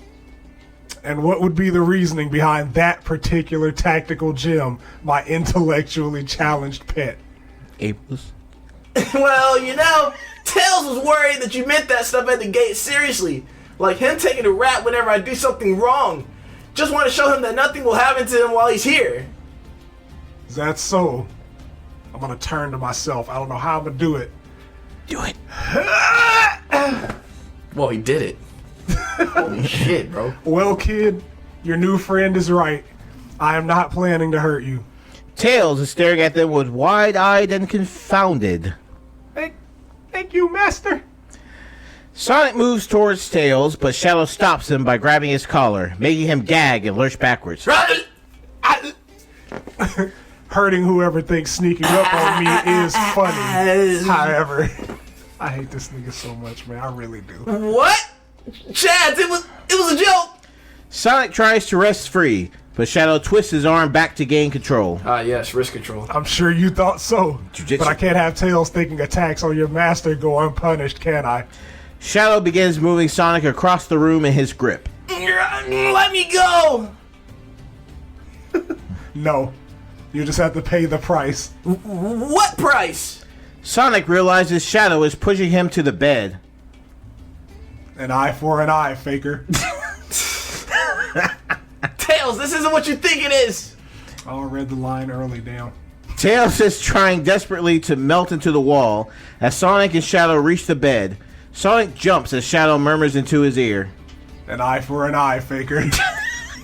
And what would be the reasoning behind that particular tactical gem, my intellectually challenged pet? Apeless. Well, you know, Tails was worried that you meant that stuff at the gate seriously. Like him taking a rap whenever I do something wrong. Just want to show him that nothing will happen to him while he's here. Is that so? I'm gonna turn to myself. I don't know how I'm gonna do it. Do it. Well, he did it. Holy shit, bro. Well, kid, your new friend is right. I am not planning to hurt you. Tails is staring at them with wide-eyed and confounded. Thank you, master. Sonic moves towards Tails, but Shadow stops him by grabbing his collar, making him gag and lurch backwards. Hurting whoever thinks sneaking up on me is funny. However, I hate this nigga so much, man. I really do. What? Chads, it was a joke. Sonic tries to wrest free, but Shadow twists his arm back to gain control. Yes, wrist control. I'm sure you thought so. Jiu-jitsu. But I can't have Tails thinking attacks on your master go unpunished, can I? Shadow begins moving Sonic across the room in his grip. Let me go. No. You just have to pay the price. What price? Sonic realizes Shadow is pushing him to the bed. An eye for an eye, faker. Tails, this isn't what you think it is. Oh, I read the line early, damn. Tails is trying desperately to melt into the wall as Sonic and Shadow reach the bed. Sonic jumps as Shadow murmurs into his ear. An eye for an eye, faker.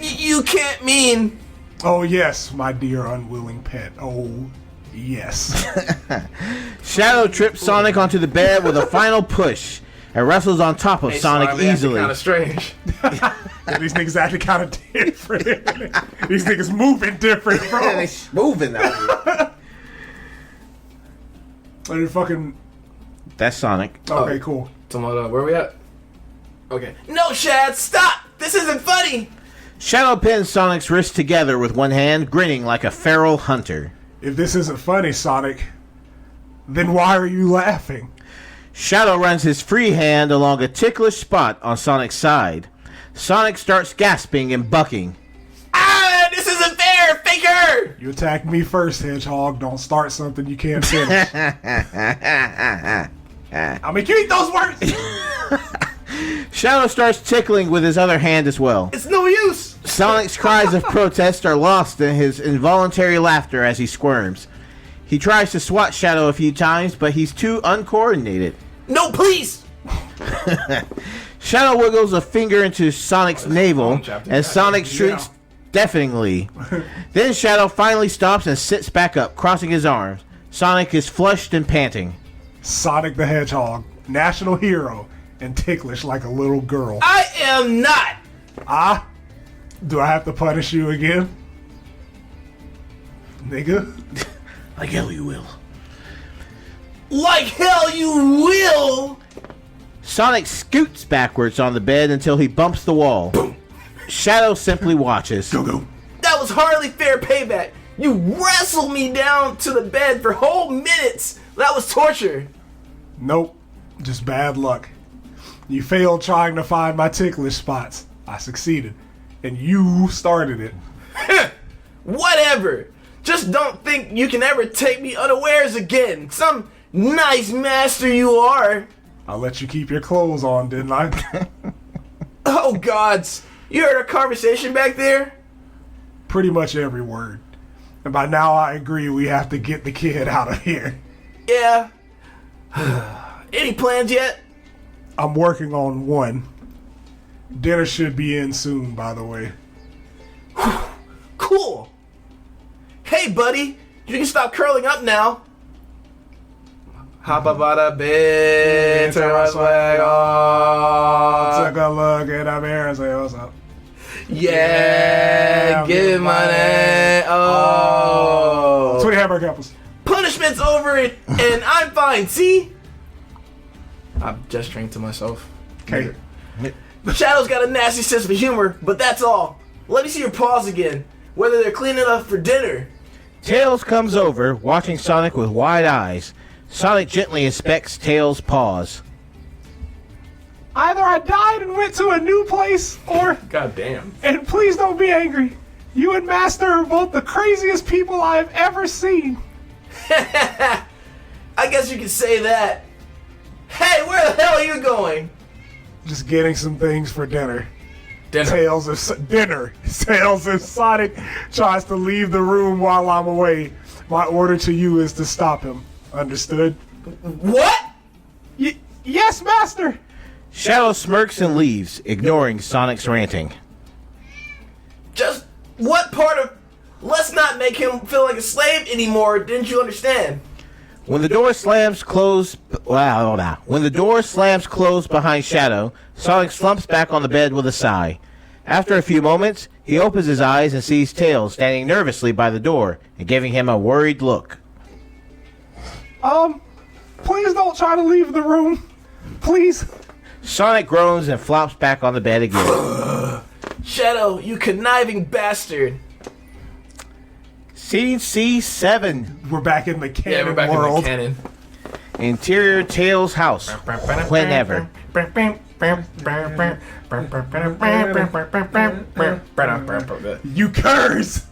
You can't mean... Oh, yes, my dear unwilling pet. Oh, yes. Shadow trips Sonic onto the bed with a final push and wrestles on top of Sonic easily. Kind of strange. Yeah, these niggas acting kind of different. These niggas moving different, bro. Yeah, they moving now. Let me fucking... That's Sonic. Okay, cool. Where we at? Okay. No, Shad, stop! This isn't funny! Shadow pins Sonic's wrists together with one hand, grinning like a feral hunter. If this isn't funny, Sonic, then why are you laughing? Shadow runs his free hand along a ticklish spot on Sonic's side. Sonic starts gasping and bucking. Ah, this isn't fair, faker! You attacked me first, Hedgehog. Don't start something you can't finish. I mean, you eat those words! Shadow starts tickling with his other hand as well. It's no use! Sonic's cries of protest are lost in his involuntary laughter as he squirms. He tries to swat Shadow a few times, but he's too uncoordinated. No, please! Shadow wiggles a finger into Sonic's navel, and Sonic shrieks deafeningly. Then Shadow finally stops and sits back up, crossing his arms. Sonic is flushed and panting. Sonic the Hedgehog, national hero, and ticklish like a little girl. I am not! Do I have to punish you again? nigga. Like hell you will. Like hell you will! Sonic scoots backwards on the bed until he bumps the wall. Boom. Shadow simply watches. Go. That was hardly fair payback. You wrestled me down to the bed for whole minutes. That was torture. Nope. Just bad luck. You failed trying to find my ticklish spots. I succeeded. And you started it. Whatever. Just don't think you can ever take me unawares again. Some nice master you are. I'll let you keep your clothes on, didn't I? Oh, gods. You heard our conversation back there? Pretty much every word. And by now I agree we have to get the kid out of here. Yeah. Any plans yet? I'm working on one. Dinner should be in soon, by the way. Cool. Hey, buddy. You can stop curling up now. Hop up out of bed, turn my swag on. Took a look at our mirror and say, what's up? Yeah, get money. Oh. 20 hamburger apples. Punishment's over it, and I'm fine, see? I'm gesturing to myself. Okay. Shadow's got a nasty sense of humor, but that's all. Let me see your paws again, whether they're clean enough for dinner. Tails comes over, watching Sonic with wide eyes. Sonic gently inspects Tails' paws. Either I died and went to a new place, or... God damn. And please don't be angry. You and Master are both the craziest people I have ever seen. I guess you could say that. Hey, where the hell are you going? Just getting some things for dinner. Dinner. Tails of Sonic tries to leave the room while I'm away. My order to you is to stop him. Understood? What? Yes, Master! Shadow smirks and leaves, ignoring Sonic's ranting. Just what part of let's not make him feel like a slave anymore didn't you understand? When the door slams closed behind Shadow, Sonic slumps back on the bed with a sigh. After a few moments, he opens his eyes and sees Tails standing nervously by the door and giving him a worried look. Please don't try to leave the room. Please. Sonic groans and flops back on the bed again. Shadow, you conniving bastard. Scene C7. We're back in the canon Yeah, we're back world. in the canon. Interior Tails' house. Whenever. You curse!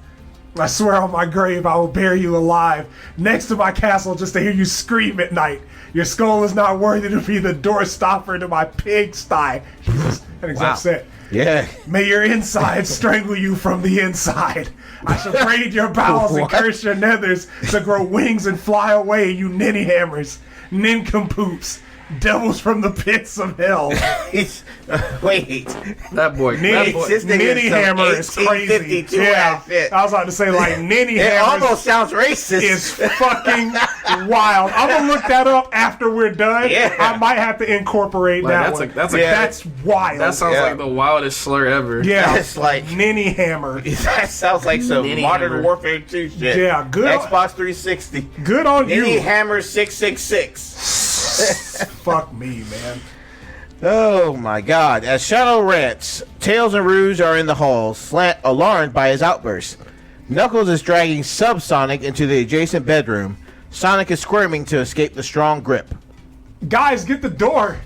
I swear on my grave I will bury you alive next to my castle just to hear you scream at night. Your skull is not worthy to be the doorstopper to my pigsty. Jesus, that is upset. Yeah. May your insides strangle you from the inside. I shall braid your bowels and curse your nethers to grow wings and fly away, you ninny hammers, nincompoops, devils from the pits of hell. Wait. That boy. Ninny hammer is crazy. Yeah, I was about to say like ninny It hammer almost sounds racist. is fucking wild. I'm gonna look that up after we're done. Yeah. I might have to incorporate that one. That's wild. That sounds like the wildest slur ever. yeah. It's like ninny hammer. that sounds like some Ninny Modern Hammer. Warfare 2 shit. Yeah, good. Xbox 360. Good on Ninny you. Hammer 666. Fuck me, man. Oh my god. As Shadow rants, Tails and Rouge are in the hall, alarmed by his outburst. Knuckles is dragging Subsonic into the adjacent bedroom. Sonic is squirming to escape the strong grip. Guys, get the door.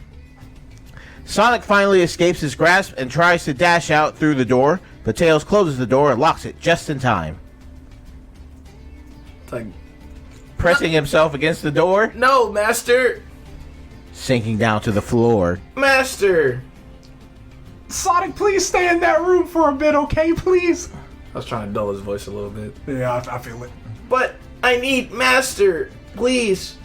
Sonic finally escapes his grasp and tries to dash out through the door, but Tails closes the door and locks it just in time. It's like, Pressing himself against the door, no, master. sinking down to the floor. Master. Sonic, please stay in that room for a bit, okay? Please. I was trying to dull his voice a little bit. Yeah, I feel it. But I need master, please.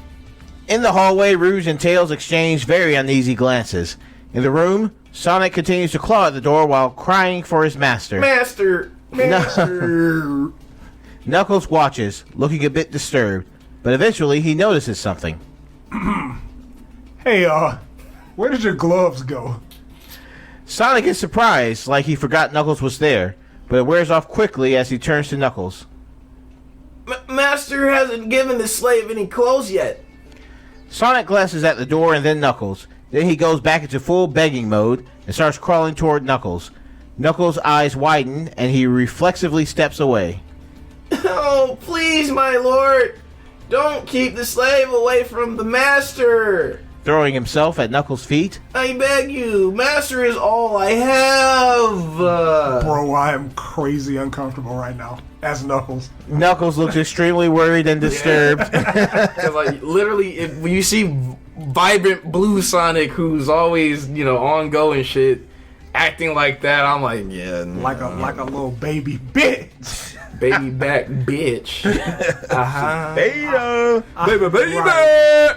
In the hallway, Rouge and Tails exchange very uneasy glances. In the room, Sonic continues to claw at the door while crying for his master. Master. Master. Knuckles watches, looking a bit disturbed, but eventually he notices something. Hey, where did your gloves go? Sonic is surprised, like he forgot Knuckles was there, but it wears off quickly as he turns to Knuckles. Master hasn't given the slave any clothes yet. Sonic glances at the door and then Knuckles. Then he goes back into full begging mode and starts crawling toward Knuckles. Knuckles' eyes widen and he reflexively steps away. Oh, please, my lord. Don't keep the slave away from the master. Throwing himself at Knuckles' feet. I beg you, master is all I have. Bro, I am crazy uncomfortable right now. As Knuckles. Knuckles looks extremely worried and disturbed. Because, like, literally, when you see vibrant blue Sonic, who's always, on go and shit, acting like that, I'm like, yeah. Like a little baby bitch. Baby back bitch. Baby. Right.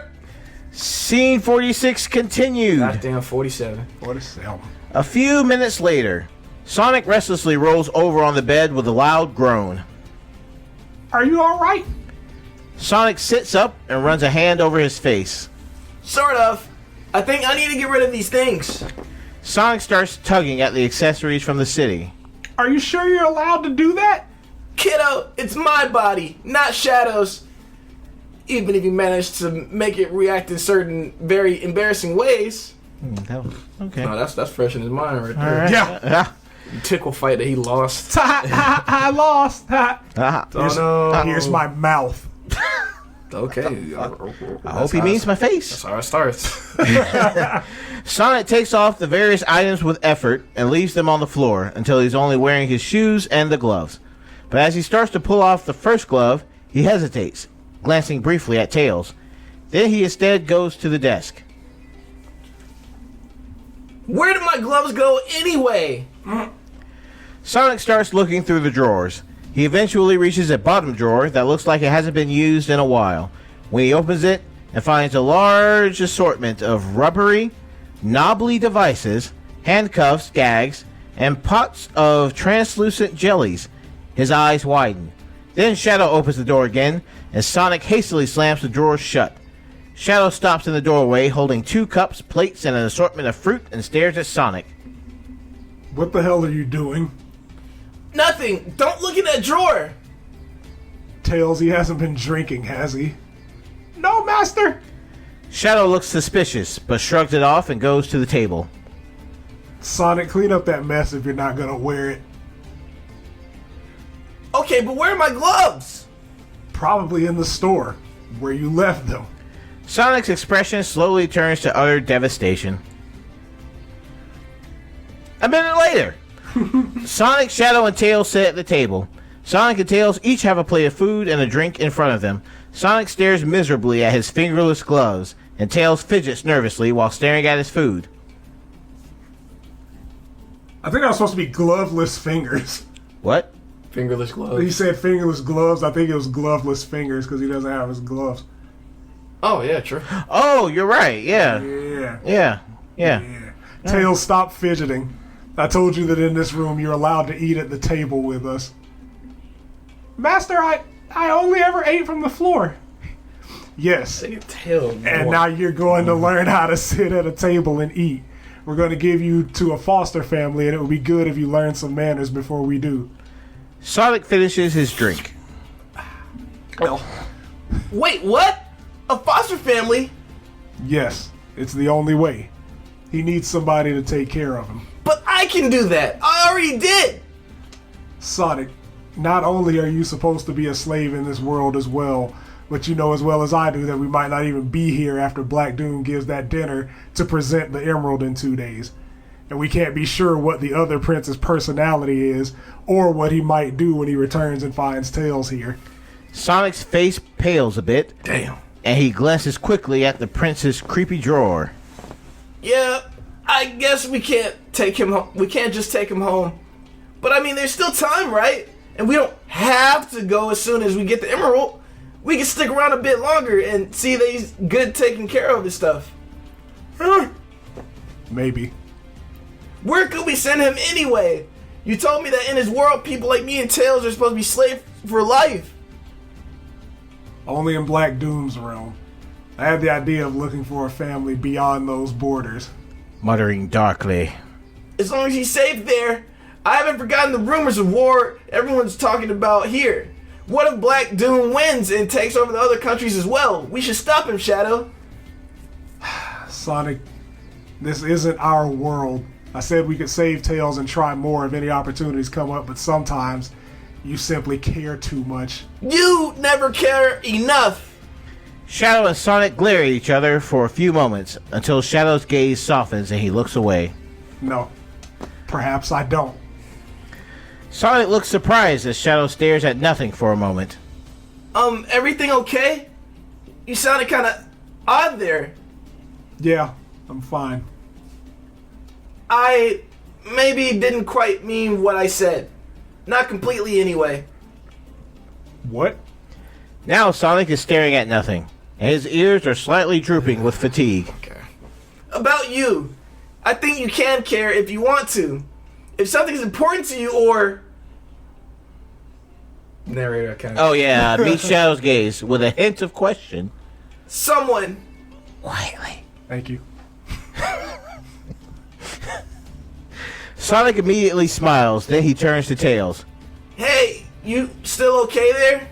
Scene 46 continued. Goddamn 47. 47. A few minutes later, Sonic restlessly rolls over on the bed with a loud groan. Are you alright? Sonic sits up and runs a hand over his face. Sort of. I think I need to get rid of these things. Sonic starts tugging at the accessories from the city. Are you sure you're allowed to do that? Kiddo, it's my body, not Shadow's. Even if you manage to make it react in certain very embarrassing ways. Okay. No, that's fresh in his mind right there. Right. Yeah. Tickle fight that he lost. I lost. Oh no. Here's my mouth. Okay. I hope he means my face. That's how it starts. Sonic takes off the various items with effort and leaves them on the floor until he's only wearing his shoes and the gloves. But as he starts to pull off the first glove, he hesitates, glancing briefly at Tails. Then he instead goes to the desk. Where did my gloves go anyway? Sonic starts looking through the drawers. He eventually reaches a bottom drawer that looks like it hasn't been used in a while. When he opens it and finds a large assortment of rubbery, knobbly devices, handcuffs, gags, and pots of translucent jellies, his eyes widen. Then Shadow opens the door again, and Sonic hastily slams the drawer shut. Shadow stops in the doorway, holding 2 cups, plates, and an assortment of fruit, and stares at Sonic. What the hell are you doing? Nothing. Don't look in that drawer. Tails, he hasn't been drinking, has he? No, Master! Shadow looks suspicious, but shrugs it off and goes to the table. Sonic, clean up that mess if you're not gonna wear it. Okay, but where are my gloves? Probably in the store, where you left them. Sonic's expression slowly turns to utter devastation. A minute later, Sonic, Shadow, and Tails sit at the table. Sonic and Tails each have a plate of food and a drink in front of them. Sonic stares miserably at his fingerless gloves, and Tails fidgets nervously while staring at his food. I think I was supposed to be gloveless fingers. What? Fingerless gloves. He said fingerless gloves. I think it was gloveless fingers because he doesn't have his gloves. Oh, yeah, true. Oh, you're right. Yeah. Yeah. Tails, stop fidgeting. I told you that in this room you're allowed to eat at the table with us. Master, I only ever ate from the floor. Yes. And now you're going to learn how to sit at a table and eat. We're going to give you to a foster family, and it would be good if you learn some manners before we do. Sonic finishes his drink. Wait, what? A foster family? Yes, it's the only way. He needs somebody to take care of him. But I can do that. I already did. Sonic, not only are you supposed to be a slave in this world as well, but you know as well as I do that we might not even be here after Black Doom gives that dinner to present the emerald in 2 days. And we can't be sure what the other prince's personality is, or what he might do when he returns and finds Tails here. Sonic's face pales a bit. Damn. And he glances quickly at the prince's creepy drawer. Yeah, I guess we can't take him home. We can't just take him home. But I mean, there's still time, right? And we don't have to go as soon as we get the emerald. We can stick around a bit longer and see that he's good taking care of his stuff. Maybe. Where could we send him anyway? You told me that in his world, people like me and Tails are supposed to be slaves for life. Only in Black Doom's realm. I had the idea of looking for a family beyond those borders. Muttering darkly. As long as he's safe there, I haven't forgotten the rumors of war everyone's talking about here. What if Black Doom wins and takes over the other countries as well? We should stop him, Shadow. Sonic, this isn't our world. I said we could save Tails and try more if any opportunities come up, but sometimes you simply care too much. You never care enough. Shadow and Sonic glare at each other for a few moments until Shadow's gaze softens and he looks away. No, perhaps I don't. Sonic looks surprised as Shadow stares at nothing for a moment. Everything okay? You sounded kind of odd there. Yeah, I'm fine. I maybe didn't quite mean what I said. Not completely, anyway. What? Now Sonic is staring at nothing, and his ears are slightly drooping with fatigue. Okay. About you. I think you can care if you want to. If something's important to you, or... Narrator, okay. Oh yeah, meet Shadow's gaze with a hint of question. someone. Quietly. Thank you. Sonic immediately smiles, then he turns to Tails. Hey, you still okay there?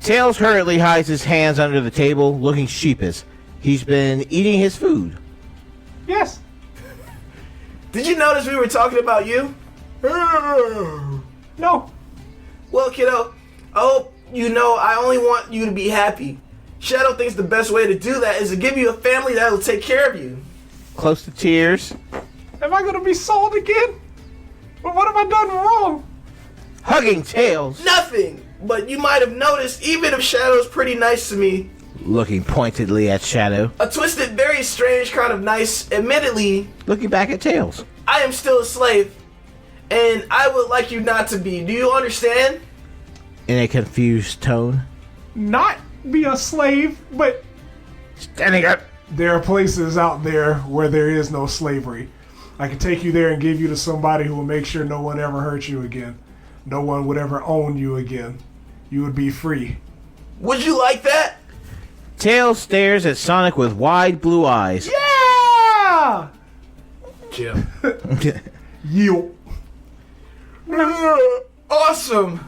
Tails hurriedly hides his hands under the table, looking sheepish. He's been eating his food. Yes. Did you notice we were talking about you? No. Well, kiddo, I hope you know I only want you to be happy. Shadow thinks the best way to do that is to give you a family that will take care of you. Close to tears. Am I gonna be sold again? But what have I done wrong? Hugging Tails. Nothing! But you might have noticed, even if Shadow's pretty nice to me, Looking pointedly at Shadow. a twisted, very strange kind of nice, admittedly, Looking back at Tails. I am still a slave. And I would like you not to be. Do you understand? In a confused tone. Not be a slave, but Standing up. there are places out there where there is no slavery. I can take you there and give you to somebody who will make sure no one ever hurts you again. No one would ever own you again. You would be free. Would you like that? Tails stares at Sonic with wide blue eyes. Yeah! Jim. You. Awesome.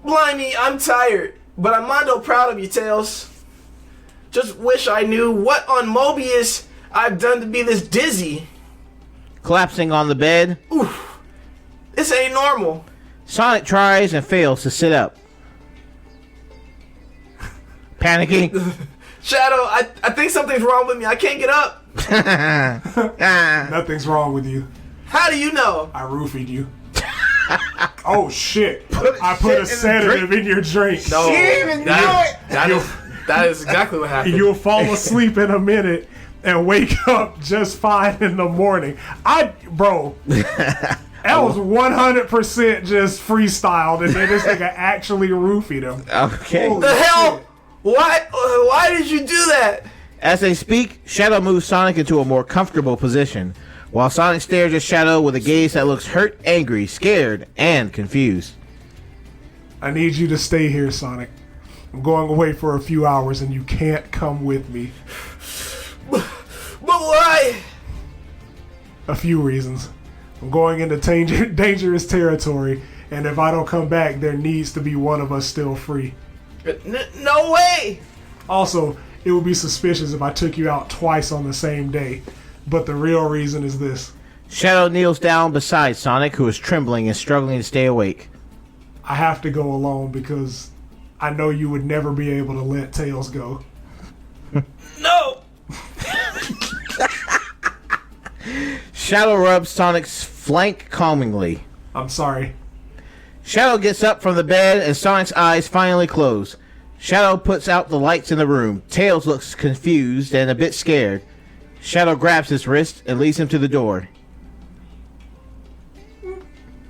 Blimey, I'm tired. But I'm mondo proud of you, Tails. Just wish I knew what on Mobius I've done to be this dizzy. Collapsing on the bed, Oof. This ain't normal. Sonic tries and fails to sit up. Panicking. Shadow, I think something's wrong with me. I can't get up. Nothing's wrong with you. How do you know? I roofied you. Oh shit. I put a sedative in your drink. No, even that is exactly what happened. You'll fall asleep in a minute and wake up just fine in the morning. Bro, that was 100% just freestyled, and then this nigga actually roofied him. Okay. Holy The hell? shit. Why did you do that? As they speak, Shadow moves Sonic into a more comfortable position, while Sonic stares at Shadow with a gaze that looks hurt, angry, scared, and confused. I need you to stay here, Sonic. I'm going away for a few hours, and you can't come with me. But why? A few reasons. I'm going into dangerous territory, and if I don't come back, there needs to be one of us still free. No way! Also, it would be suspicious if I took you out twice on the same day. But the real reason is this. Shadow kneels down beside Sonic, who is trembling and struggling to stay awake. I have to go alone because I know you would never be able to let Tails go. No! Shadow rubs Sonic's flank calmingly. I'm sorry. Shadow gets up from the bed and Sonic's eyes finally close. Shadow puts out the lights in the room. Tails looks confused and a bit scared. Shadow grabs his wrist and leads him to the door.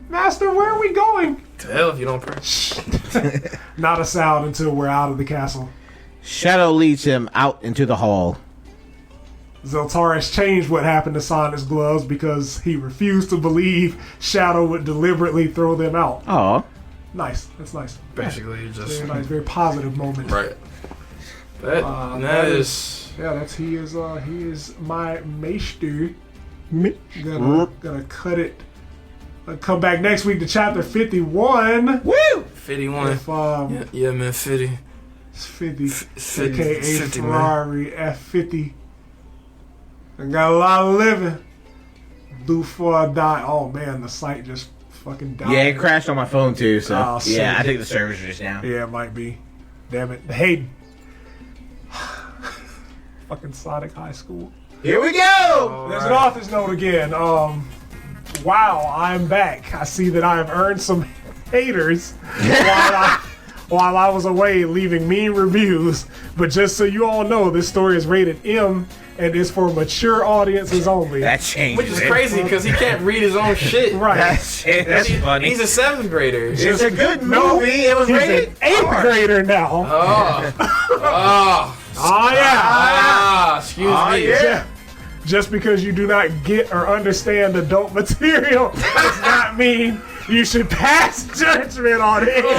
Master, where are we going? To hell if you don't pray. Not a sound until we're out of the castle. Shadow leads him out into the hall. ZELTARIS changed what happened to Sonic's gloves because he refused to believe Shadow would deliberately throw them out. Aw. Nice. That's nice. Basically, you just Very nice. Very positive moment. right. That is. Yeah, he is my maester. Gonna cut it. Come back next week to chapter 51. Woo! 51. Yeah, man, 50. It's 50. 50, AKA 50, Ferrari F50. I got a lot of living. Do before I die. Oh man, the site just fucking died. Yeah, it crashed on my phone too. So Oh, shit. yeah, I think the server's just down. Yeah, it might be. Damn it. Hey. Fucking Sonic High School. Here we go. There's an author's note again. Wow, I'm back. I see that I have earned some haters while I was away leaving mean reviews. But just so you all know, this story is rated M and is for mature audiences only. That changed. Which is crazy because he can't read his own shit. Right. That's funny. He's a 7th grader. It's a good movie. It was He's rated an 8th grader now. Oh yeah. Excuse me. yeah. Just because you do not get or understand adult material does not mean you should pass judgment on it. Oh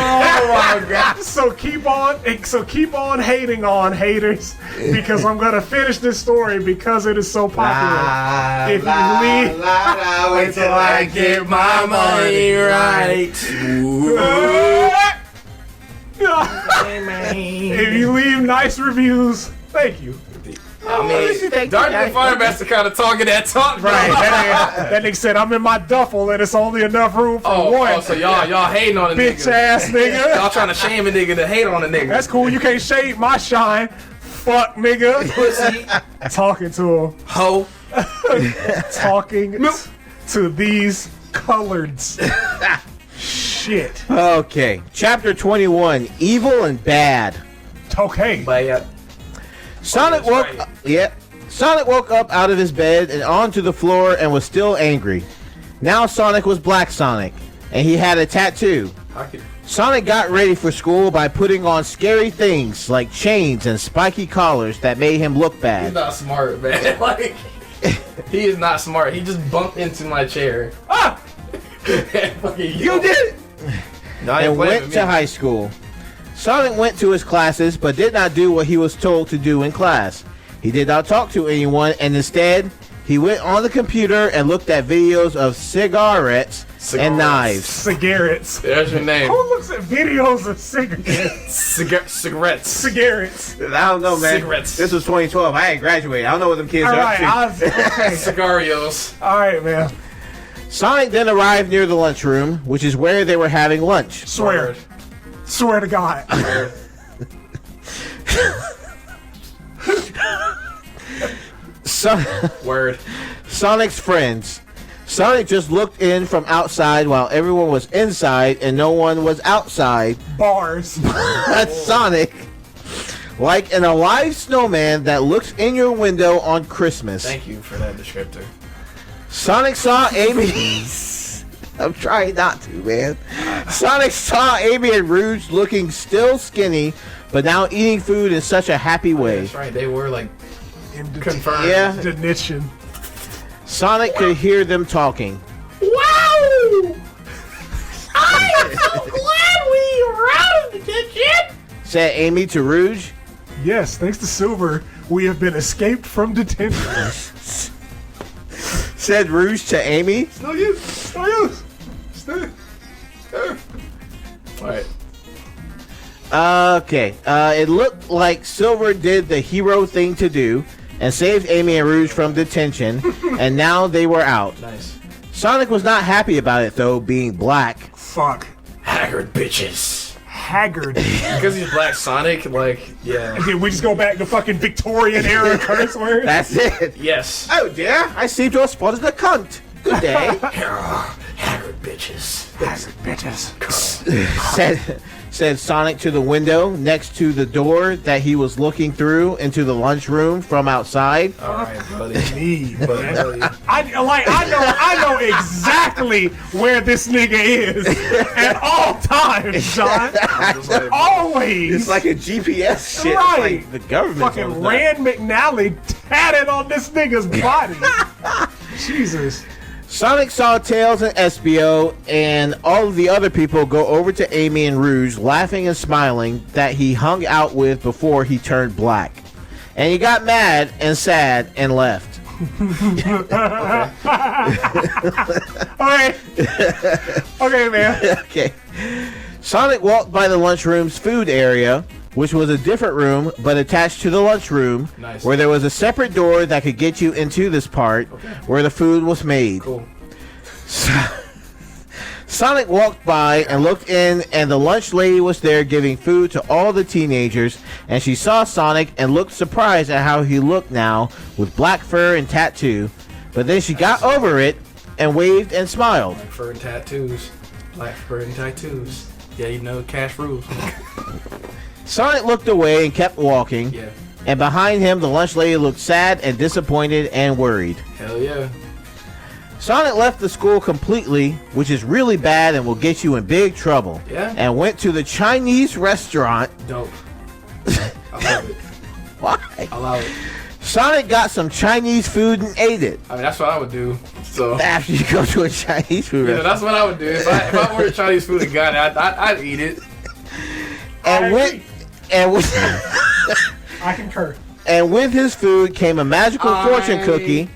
my god. So keep on hating on haters because I'm gonna finish this story because it is so popular. If you leave, wait till I get my money right. if you leave nice reviews, thank you. I mean, Dark the Firemaster kind of talking that talk, bro. Right, that nigga said I'm in my duffel and it's only enough room for one. So y'all hating on a nigga. Bitch ass nigga. Y'all trying to shame a nigga to hate on a nigga. That's cool. You can't shade my shine. Fuck nigga. Pussy. Talking to him. Ho. Talking to these coloreds. Shit. Okay, chapter 21, Evil and Bad. Okay. But Sonic Sonic woke up out of his bed and onto the floor and was still angry. Now Sonic was Black Sonic, and he had a tattoo. Sonic got ready for school by putting on scary things like chains and spiky collars that made him look he's bad. not smart, man. Like, he is not smart. He just bumped into my chair. Ah! You did it! And went to high school. Sonic went to his classes, but did not do what he was told to do in class. He did not talk to anyone, and instead, he went on the computer and looked at videos of cigarettes and knives. Cigarettes. There's your name. Who looks at videos of cigarettes? Cigarettes. Cigarettes. I don't know, man. Cigarettes. This was 2012. I ain't graduated. I don't know what them kids All are right. up to. Okay. Cigarios. All right, man. Sonic then arrived near the lunchroom, which is where they were having lunch. Swear. Swear to God. Word. Sonic's friends. Sonic just looked in from outside while everyone was inside and no one was outside. Bars. That's Sonic. Like an alive snowman that looks in your window on Christmas. Thank you for that descriptor. Sonic saw Amy. I'm trying not to, man. Sonic saw Amy and Rouge looking still skinny, but now eating food in such a happy way. That's right. They were like In confirmed. Yeah. Denition. Sonic could hear them talking. Wow! I am so glad we were out of detention! Said Amy to Rouge. Yes, thanks to Silver, we have been escaped from detention. Said Rouge to Amy. No use. No use. Stay. Alright. Okay. It looked like Silver did the hero thing to do and saved Amy and Rouge from detention, and now they were out. Nice. Sonic was not happy about it, though, being black. Fuck. Haggard bitches. Haggard. Because he's Black Sonic, like, yeah. Did we just go back to fucking Victorian era curse words? That's it. Yes. Oh dear, I seem to have spotted a cunt. Good day. Haggard bitches. Haggard bitches. said Sonic to the window next to the door that he was looking through into the lunchroom from outside. Alright, buddy. Me, Buddy. I know exactly where this nigga is at all times, Sean. Always. It's like a GPS shit. Right. It's like the government. Fucking Rand McNally tatted on this nigga's body. Jesus. Sonic saw Tails and Espio and all of the other people go over to Amy and Rouge, laughing and smiling that he hung out with before he turned black. And he got mad and sad and left. Okay. Okay, man. Okay. Sonic walked by the lunchroom's food area, which was a different room but attached to the lunchroom, Nice. where there was a separate door that could get you into this part where the food was made. Cool. Sonic walked by and looked in, and the lunch lady was there giving food to all the teenagers, and she saw Sonic and looked surprised at how he looked now with black fur and tattoo, but then she got over it and waved and smiled. Black fur and tattoos. Black fur and tattoos. Yeah, you know, cash rules. Sonic looked away and kept walking, Yeah. and behind him the lunch lady looked sad and disappointed and worried. Hell yeah. Sonic left the school completely, which is really bad and will get you in big trouble, Yeah. and went to the Chinese restaurant. Dope. I love it. Why? I love it. Sonic got some Chinese food and ate it. I mean, that's what I would do. So. After you go to a Chinese food Yeah, restaurant. that's what I would do. If I ordered Chinese food and got it, I'd eat it. And with I concur. and with his food came a magical fortune cookie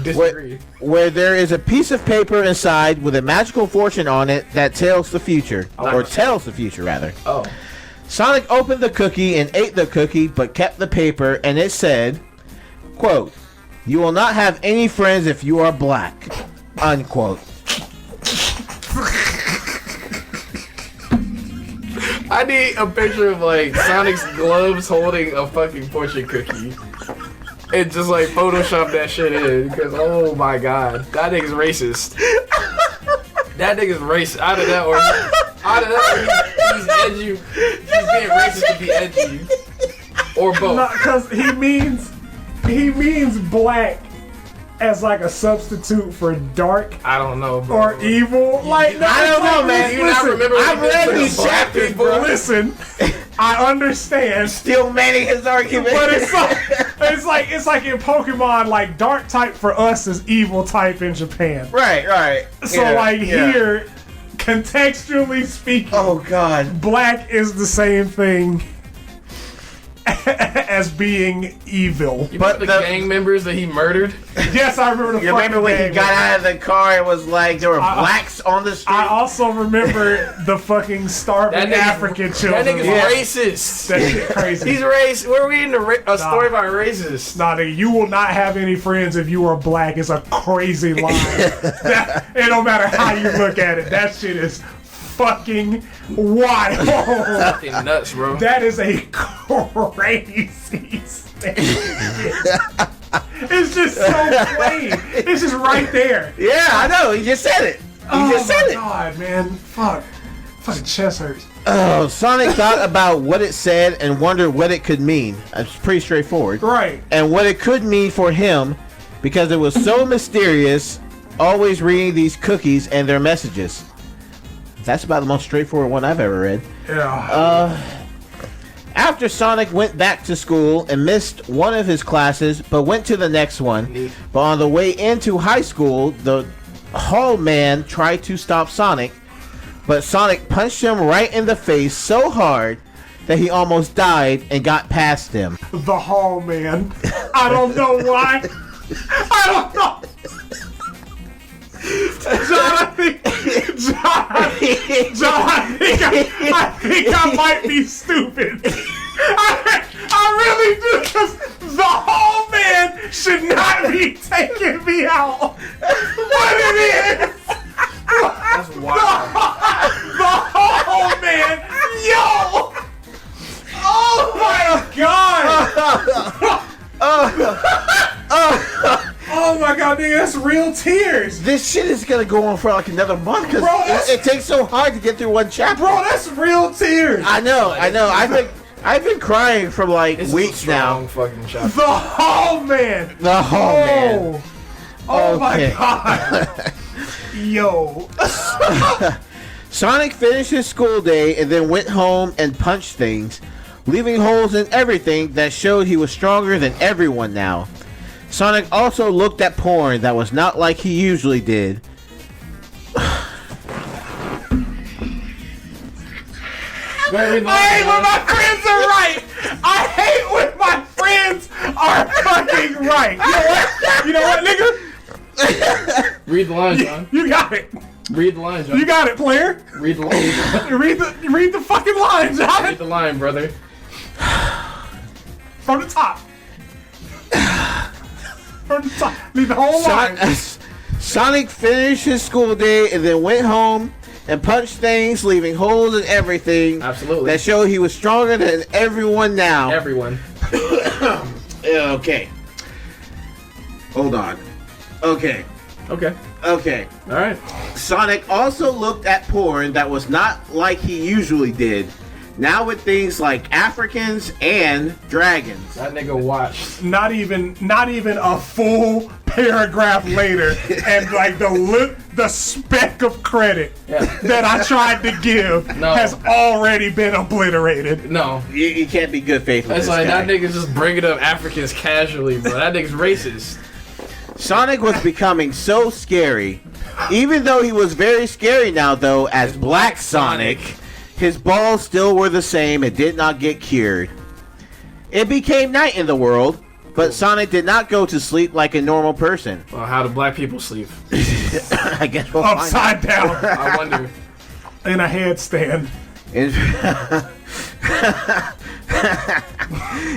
Disagree. where there is a piece of paper inside with a magical fortune on it that tells the future, or tells the future rather. Oh. Sonic opened the cookie and ate the cookie, but kept the paper, and it said, quote, "You will not have any friends if you are black," unquote. I need a picture of like Sonic's gloves holding a fucking fortune cookie. And just like Photoshop that shit in, because oh my god, that nigga's racist. That nigga's racist. Either that or he's edgy. He's being racist to be edgy, or both. Because he means black as like a substitute for dark I don't know, bro. or evil. Like no, I don't know, man. You not remember what I've he did read to these the black chapters, people? but listen, I understand. Still manning his argument. But it's like in Pokemon, like dark type for us is evil type in Japan. right. So here, contextually speaking, Oh God. black is the same thing as being evil. You But remember the gang members that he murdered? Yes, I remember the You remember when he game. got out of the car and was like, there were blacks on the street? I also remember the fucking starving African children. That nigga's racist. That shit crazy. He's racist. We're reading a story about racists. Nah, nigga, you will not have any friends if you are black. It's a crazy line. It don't matter how you look at it. That shit is fucking wild. Fucking nuts, bro. That is a crazy statement. It's just so plain. It's just right there. Yeah, I know. He just said it. He just said my it. God, man. Fuck. Fucking chest hurts. Oh, Sonic thought about what it said and wondered what it could mean. It's pretty straightforward. Right. And what it could mean for him, because it was so mysterious, always reading these cookies and their messages. That's about the most straightforward one I've ever read. Yeah. After Sonic went back to school and missed one of his classes, but went to the next one. Neat. But on the way into high school, the hall man tried to stop Sonic, but Sonic punched him right in the face so hard that he almost died and got past him. The hall man. I don't know why. I don't know. John, I think I might be stupid. I really do, because the whole man should not be taking me out. But it is. That's wild. The whole man. Yo. Oh my God. Oh my God, nigga, that's real tears. This shit is gonna go on for like another month because Bro, that's- it takes so hard to get through one chapter. Bro, that's real tears. I know. I've been crying for like This weeks is a now. strong fucking chapter. The whole man. The whole man. Oh Okay. my God. Yo. Sonic finished his school day and then went home and punched things, leaving holes in everything that showed he was stronger than everyone now. Sonic also looked at porn that was not like he usually did. I hate when my friends are right. I hate when my friends are fucking right. You know what, nigga? Read the line, John. You got it. Read the line, John. You got it, player. Read the line. Read the fucking line, John. Read the line, brother. From the top. From the top. Read the whole line. Sonic finished his school day and then went home and punched things, leaving holes in everything. Absolutely. That showed he was stronger than everyone now. Everyone. Okay. Hold on. Okay. Okay. All right. Sonic also looked at porn that was not like he usually did. Now with things like Africans and dragons. That nigga watched. Not even a full paragraph later, and like the speck of credit that I tried to give has already been obliterated. No, you can't be good faith with That's this like guy. that nigga's just bringing up Africans casually, bro. That nigga's racist. Sonic was becoming so scary. Even though he was very scary now, though, as Black Sonic, his balls still were the same and did not get cured. It became night in the world, but Sonic did not go to sleep like a normal person. Well, how do black people sleep? I guess we'll find Upside down I wonder. in a headstand.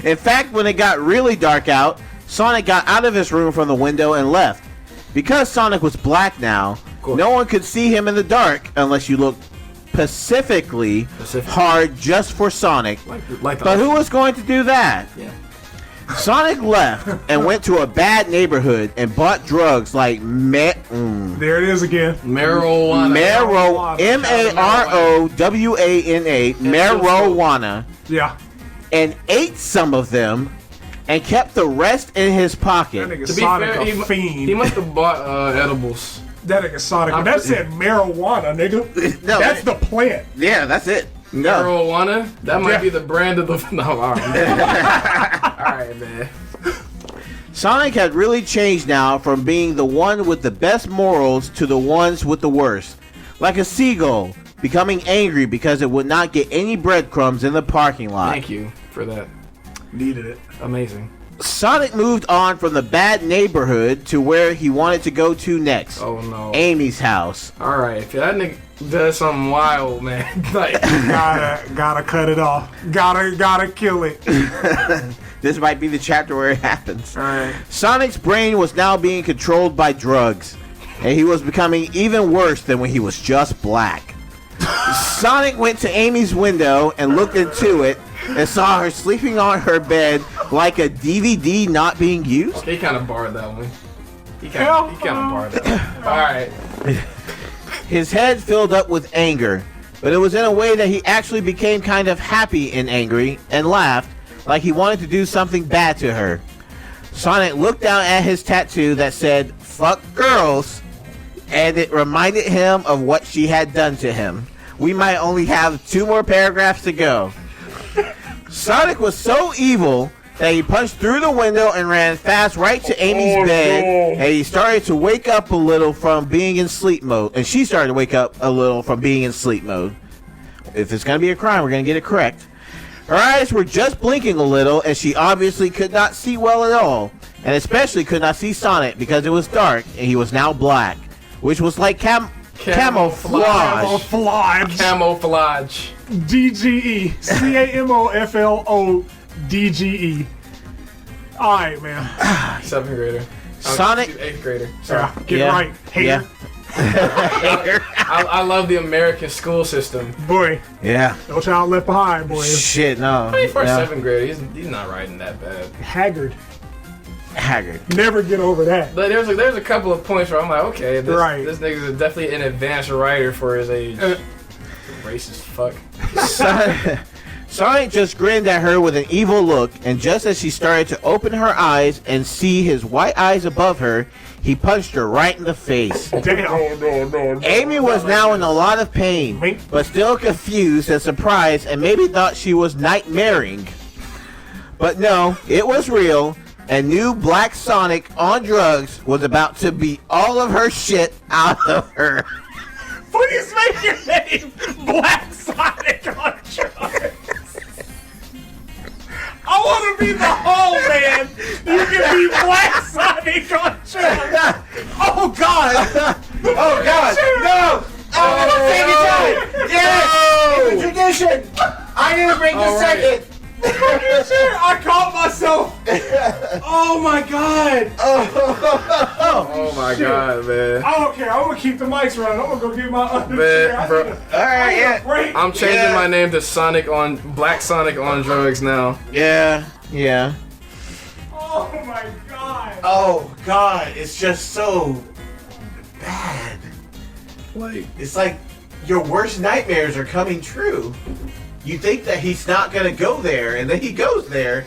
In fact, when it got really dark out, Sonic got out of his room from the window and left. Because Sonic was black now, no one could see him in the dark unless you looked specifically hard just for Sonic. But who was going to do that? Yeah. Sonic left and went to a bad neighborhood and bought drugs like There it is again. Marijuana. Marowana, marijuana, Yeah. and ate some of them and kept the rest in his pocket. That nigga To be Sonic fair, a fiend. he must have bought edibles. That nigga Sonic. That said marijuana, nigga. No, That's the plant. Yeah, that's it. No. Marijuana? That might be the brand of the... No, alright, man. Alright, man. Sonic had really changed now from being the one with the best morals to the ones with the worst. Like a seagull, becoming angry because it would not get any breadcrumbs in the parking lot. Thank you for that. Needed it. Amazing. Sonic moved on from the bad neighborhood to where he wanted to go to next. Oh, no. Amy's house. Alright, if that nigga does something wild, man. Like, gotta cut it off. Gotta kill it. This might be the chapter where it happens. Alright. Sonic's brain was now being controlled by drugs, and he was becoming even worse than when he was just black. Sonic went to Amy's window and looked into it and saw her sleeping on her bed like a DVD not being used. he kind of barred that one. He kind of barred that one. Alright. His head filled up with anger, but it was in a way that he actually became kind of happy and angry and laughed like he wanted to do something bad to her. Sonic looked down at his tattoo that said, "Fuck girls," and it reminded him of what she had done to him. We might only have 2 more paragraphs to go. Sonic was so evil that he punched through the window and ran fast right to Amy's bed, and he started to wake up a little from being in sleep mode, and she started to wake up a little from being in sleep mode. If it's going to be a crime, we're going to get it correct. Her eyes were just blinking a little, and she obviously could not see well at all, and especially could not see Sonic because it was dark, and he was now black, which was like camouflage. Camouflage. DGE. CAMOFLODGE. Alright, man. 7th grader. Sonic. 8th grader. Yeah, Sorry. get it right. Hater. I love the American school system. Boy. Yeah. No child left behind, boy. Shit, no. I mean, for no. 7th grade, he's not writing that bad. Haggard. Never get over that. But there's a couple of points where I'm like, okay, this nigga's definitely an advanced writer for his age. Racist fuck. Sonic just grinned at her with an evil look, and just as she started to open her eyes and see his white eyes above her, he punched her right in the face. Damn. Amy was now in a lot of pain, but still confused and surprised and maybe thought she was nightmaring. But no, it was real, and new Black Sonic on drugs was about to beat all of her shit out of her. Please make your name Black Sonic on drugs. I want to be the whole man. You can be Black Sonic on drugs. Oh God! Oh God! No! Intermission! I didn't break the All right. second! I caught myself. Oh my god. Oh my god, man. I don't care. I'm gonna keep the mics running. I'm gonna go get my other Man, chair. bro. Alright, yeah. Break. I'm changing my name to Black Sonic on drugs now. Yeah, yeah. Oh my god. Oh, God, it's just so bad. Like, It's like your worst nightmares are coming true. You think that he's not gonna go there, and then he goes there,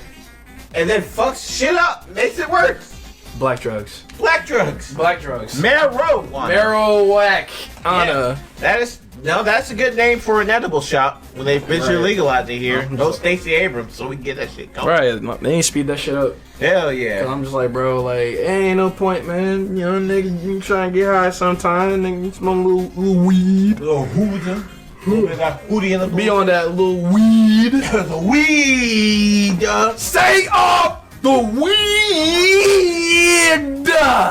and then fucks shit up, makes it worse. black drugs. Black drugs. Black drugs. Marijuana. Marowak. Yeah. Anna. That's a good name for an edible shop when they eventually Right. legalize it here. Go Stacey Abrams so we can get that shit going. Right, they ain't speed that shit up. Hell Cause yeah. I'm just like, bro, like, ain't no point, man. You know, nigga, you try and get high sometime, nigga, smoke a little weed. Little hootie. Hootie in the Be on that little weed. the weed. Stay off the weed.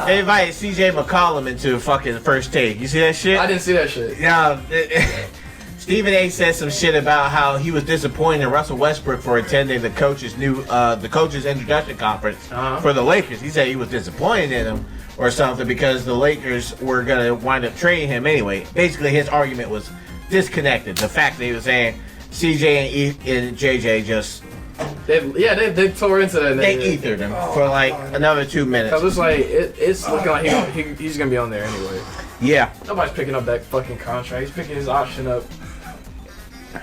They invited CJ McCollum into fucking First Take. You see that shit? I didn't see that shit. Yeah. Stephen A. said some shit about how he was disappointed in Russell Westbrook for attending the coach's introduction conference for the Lakers. He said he was disappointed in him or something because the Lakers were gonna wind up trading him anyway. Basically, his argument was disconnected. The fact that he was saying CJ and JJ just They tore into that. they nigga. ethered him for like another 2 minutes. Cause it's like it's looking like he's gonna be on there anyway. Yeah. Nobody's picking up that fucking contract. He's picking his option up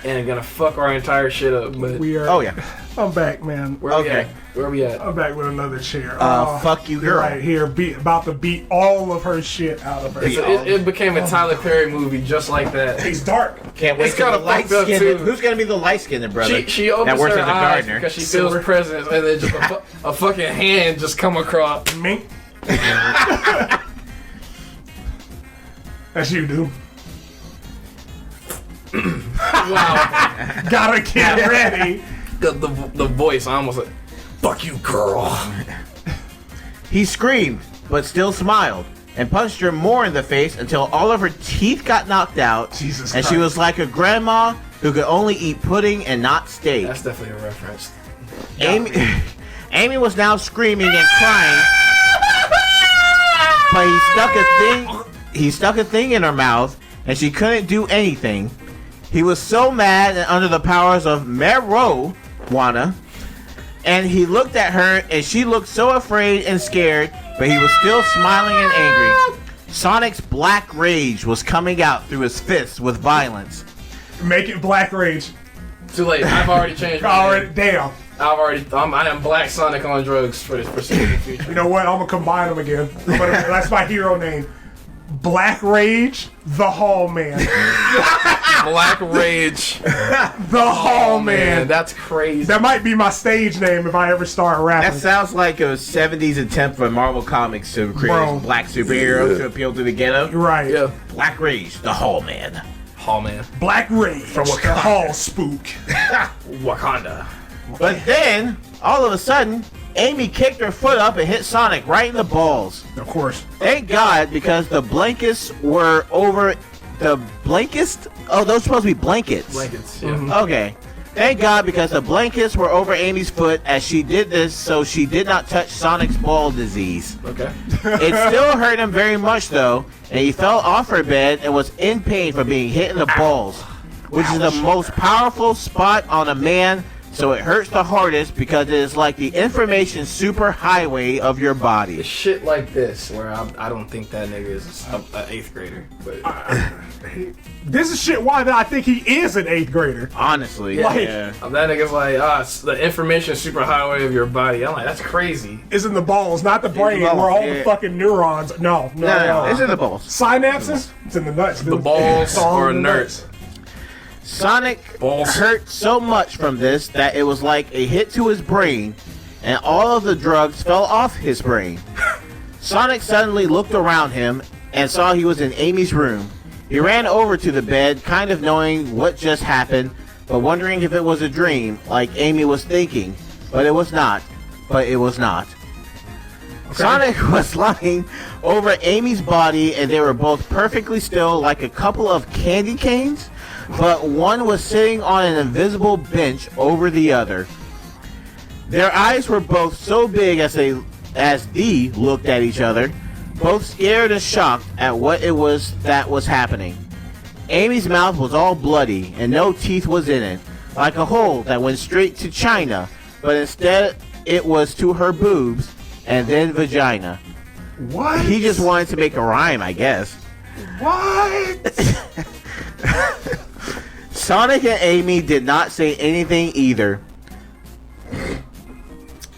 and gonna fuck our entire shit up. But We are. Oh yeah. I'm back, man. where we Okay. at? Where we at? I'm back with another chair. Fuck you, girl. Right here, about to beat all of her shit out of her. It became a Tyler Perry movie just like that. He's dark. Can't wait It's for the kinda light fucked up, skinned. too. Who's gonna be the light skinned brother? She opens that works her as a eyes gardener. because she Silver. feels presence, and then just a fucking hand just come across. Mink. That's you, dude. Wow, Gotta get ready. the voice, I almost like, fuck you, girl. He screamed, but still smiled, and punched her more in the face until all of her teeth got knocked out, Jesus and she Christ. was like a grandma who could only eat pudding and not steak. That's definitely a reference. Amy was now screaming and crying, but he stuck a thing in her mouth, and she couldn't do anything. He was so mad and under the powers of marijuana, and he looked at her, and she looked so afraid and scared, but he was still smiling and angry. Sonic's black rage was coming out through his fists with violence. Make it Black Rage. Too late. I've already changed. My Already, name. damn. I am Black Sonic on drugs for this foreseeable future. You know what? I'm gonna combine them again. That's my hero name. Black Rage, the Hall Man. Black Rage. The Hall Man. That's crazy. That might be my stage name if I ever start rapping. That sounds like a 70s attempt for Marvel Comics to create Bro. a black superhero to appeal to the ghetto. Right. Yeah. Black Rage, the Hall Man. Hall Man. Black Rage, From the Wakanda. Hall Spook. Wakanda. But then, all of a sudden, Amy kicked her foot up and hit Sonic right in the balls. Of course. Thank God, because the blankets were over the blankets. Oh, those are supposed to be blankets. Blankets. Yeah. Okay. Thank God, because the blankets were over Amy's foot as she did this, so she did not touch Sonic's ball disease. Okay. It still hurt him very much, though, and he fell off her bed and was in pain from being hit in the balls, which is the most powerful spot on a man, so it hurts the hardest because it is like the information superhighway of your body. Shit like this, where I don't think that nigga is an 8th grader. But This is shit why I think he is an 8th grader. Honestly, Like- yeah. that nigga's like, it's the information superhighway of your body. I'm like, that's crazy. Is in the balls, not the brain, balls, where all yeah. the fucking neurons. No. No, it's in the balls. Synapses? It's in the nuts. The dude. balls It's all are in the nuts. Sonic Balls. hurt so much from this that it was like a hit to his brain, and all of the drugs fell off his brain. Sonic suddenly looked around him and saw he was in Amy's room. He ran over to the bed, kind of knowing what just happened, but wondering if it was a dream, like Amy was thinking. But it was not. Sonic was lying over Amy's body, and they were both perfectly still, like a couple of candy canes. but one was sitting on an invisible bench over the other. Their eyes were both so big as they looked at each other, both scared and shocked at what it was that was happening. Amy's mouth was all bloody and no teeth was in it, like a hole that went straight to China, but instead it was to her boobs and then vagina. What? He just wanted to make a rhyme, I guess. What? Sonic and Amy did not say anything either.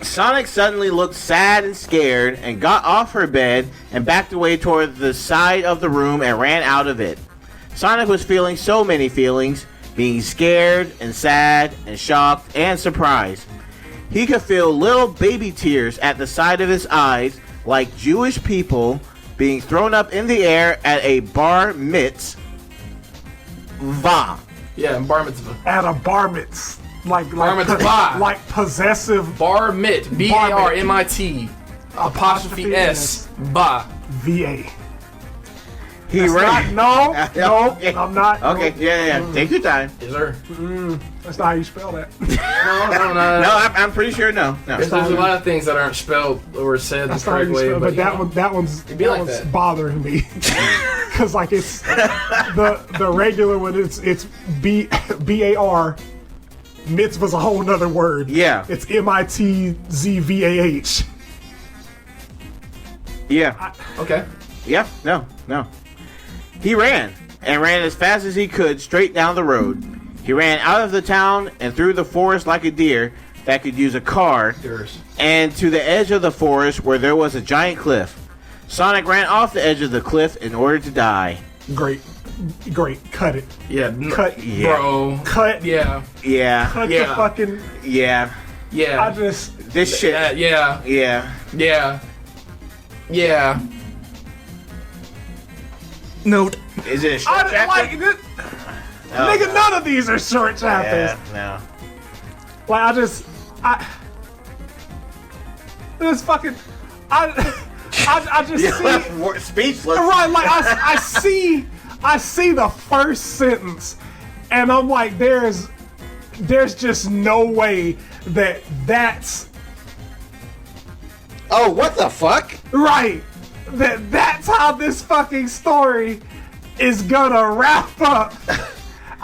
Sonic suddenly looked sad and scared and got off her bed and backed away toward the side of the room and ran out of it. Sonic was feeling so many feelings, being scared and sad and shocked and surprised. He could feel little baby tears at the side of his eyes, like Jewish people being thrown up in the air at a bar mitzvah. Yeah, bar mitzvah. At a bar mitzvah. Bar mitzvah. Like possessive. Bar mit. B-A-R-M-I-T. Apostrophe S. Ba. V-A. He That's ran. not, no, I'm not. Okay, no. yeah. Take your time. Yes, sir. That's not how you spell that. No. No, I'm pretty sure no. There's a lot of things that aren't spelled or said the That's not how correct you way. spell But that one's be like that. bothering me. Because like it's the regular one, it's B-A-R. Mitzvah's a whole nother word. Yeah. It's M-I-T-Z-V-A-H. Yeah. okay. Yeah. No. He ran as fast as he could straight down the road. He ran out of the town and through the forest like a deer that could use a car, and to the edge of the forest where there was a giant cliff. Sonic ran off the edge of the cliff in order to die. Great. Cut it. Yeah. Cut. Bro. Cut. Yeah. Yeah. Cut Yeah. the fucking. Yeah. Yeah. I just. This shit. Yeah. Yeah. Note. Is it a short I chapter? like this. Nigga, none of these are short chapters. Yeah. Like this fucking. I just see. No. Speechless. Right, like I see the first sentence, and I'm like, there's just no way that's Oh, what the fuck? right. That's how this fucking story is gonna wrap up.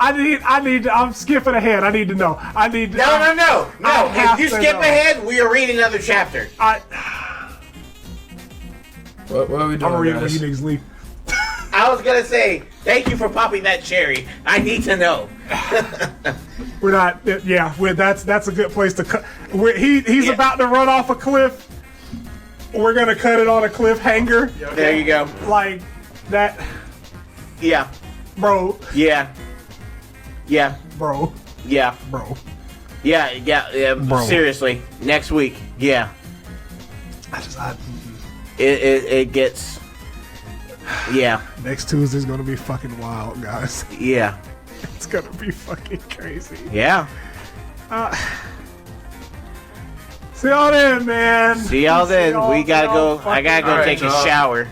I'm skipping ahead. I need to know. No. I If you have to skip know. ahead, we are reading another chapter. What are we doing, I'm gonna read it when guys? you niggas leave. I was gonna say, thank you for popping that cherry. I need to know. We're not. Yeah, that's a good place to cut. He's Yeah. about to run off a cliff. We're gonna cut it on a cliffhanger. There you go. Like that, Yeah. bro. Yeah. Bro. Yeah. Bro. Seriously, next week. Yeah. It gets. Yeah. Next Tuesday's gonna be fucking wild, guys. Yeah. It's gonna be fucking crazy. Yeah. See y'all then, man. See y'all then. We gotta go. fucking- I gotta go All right, take a y'all. shower.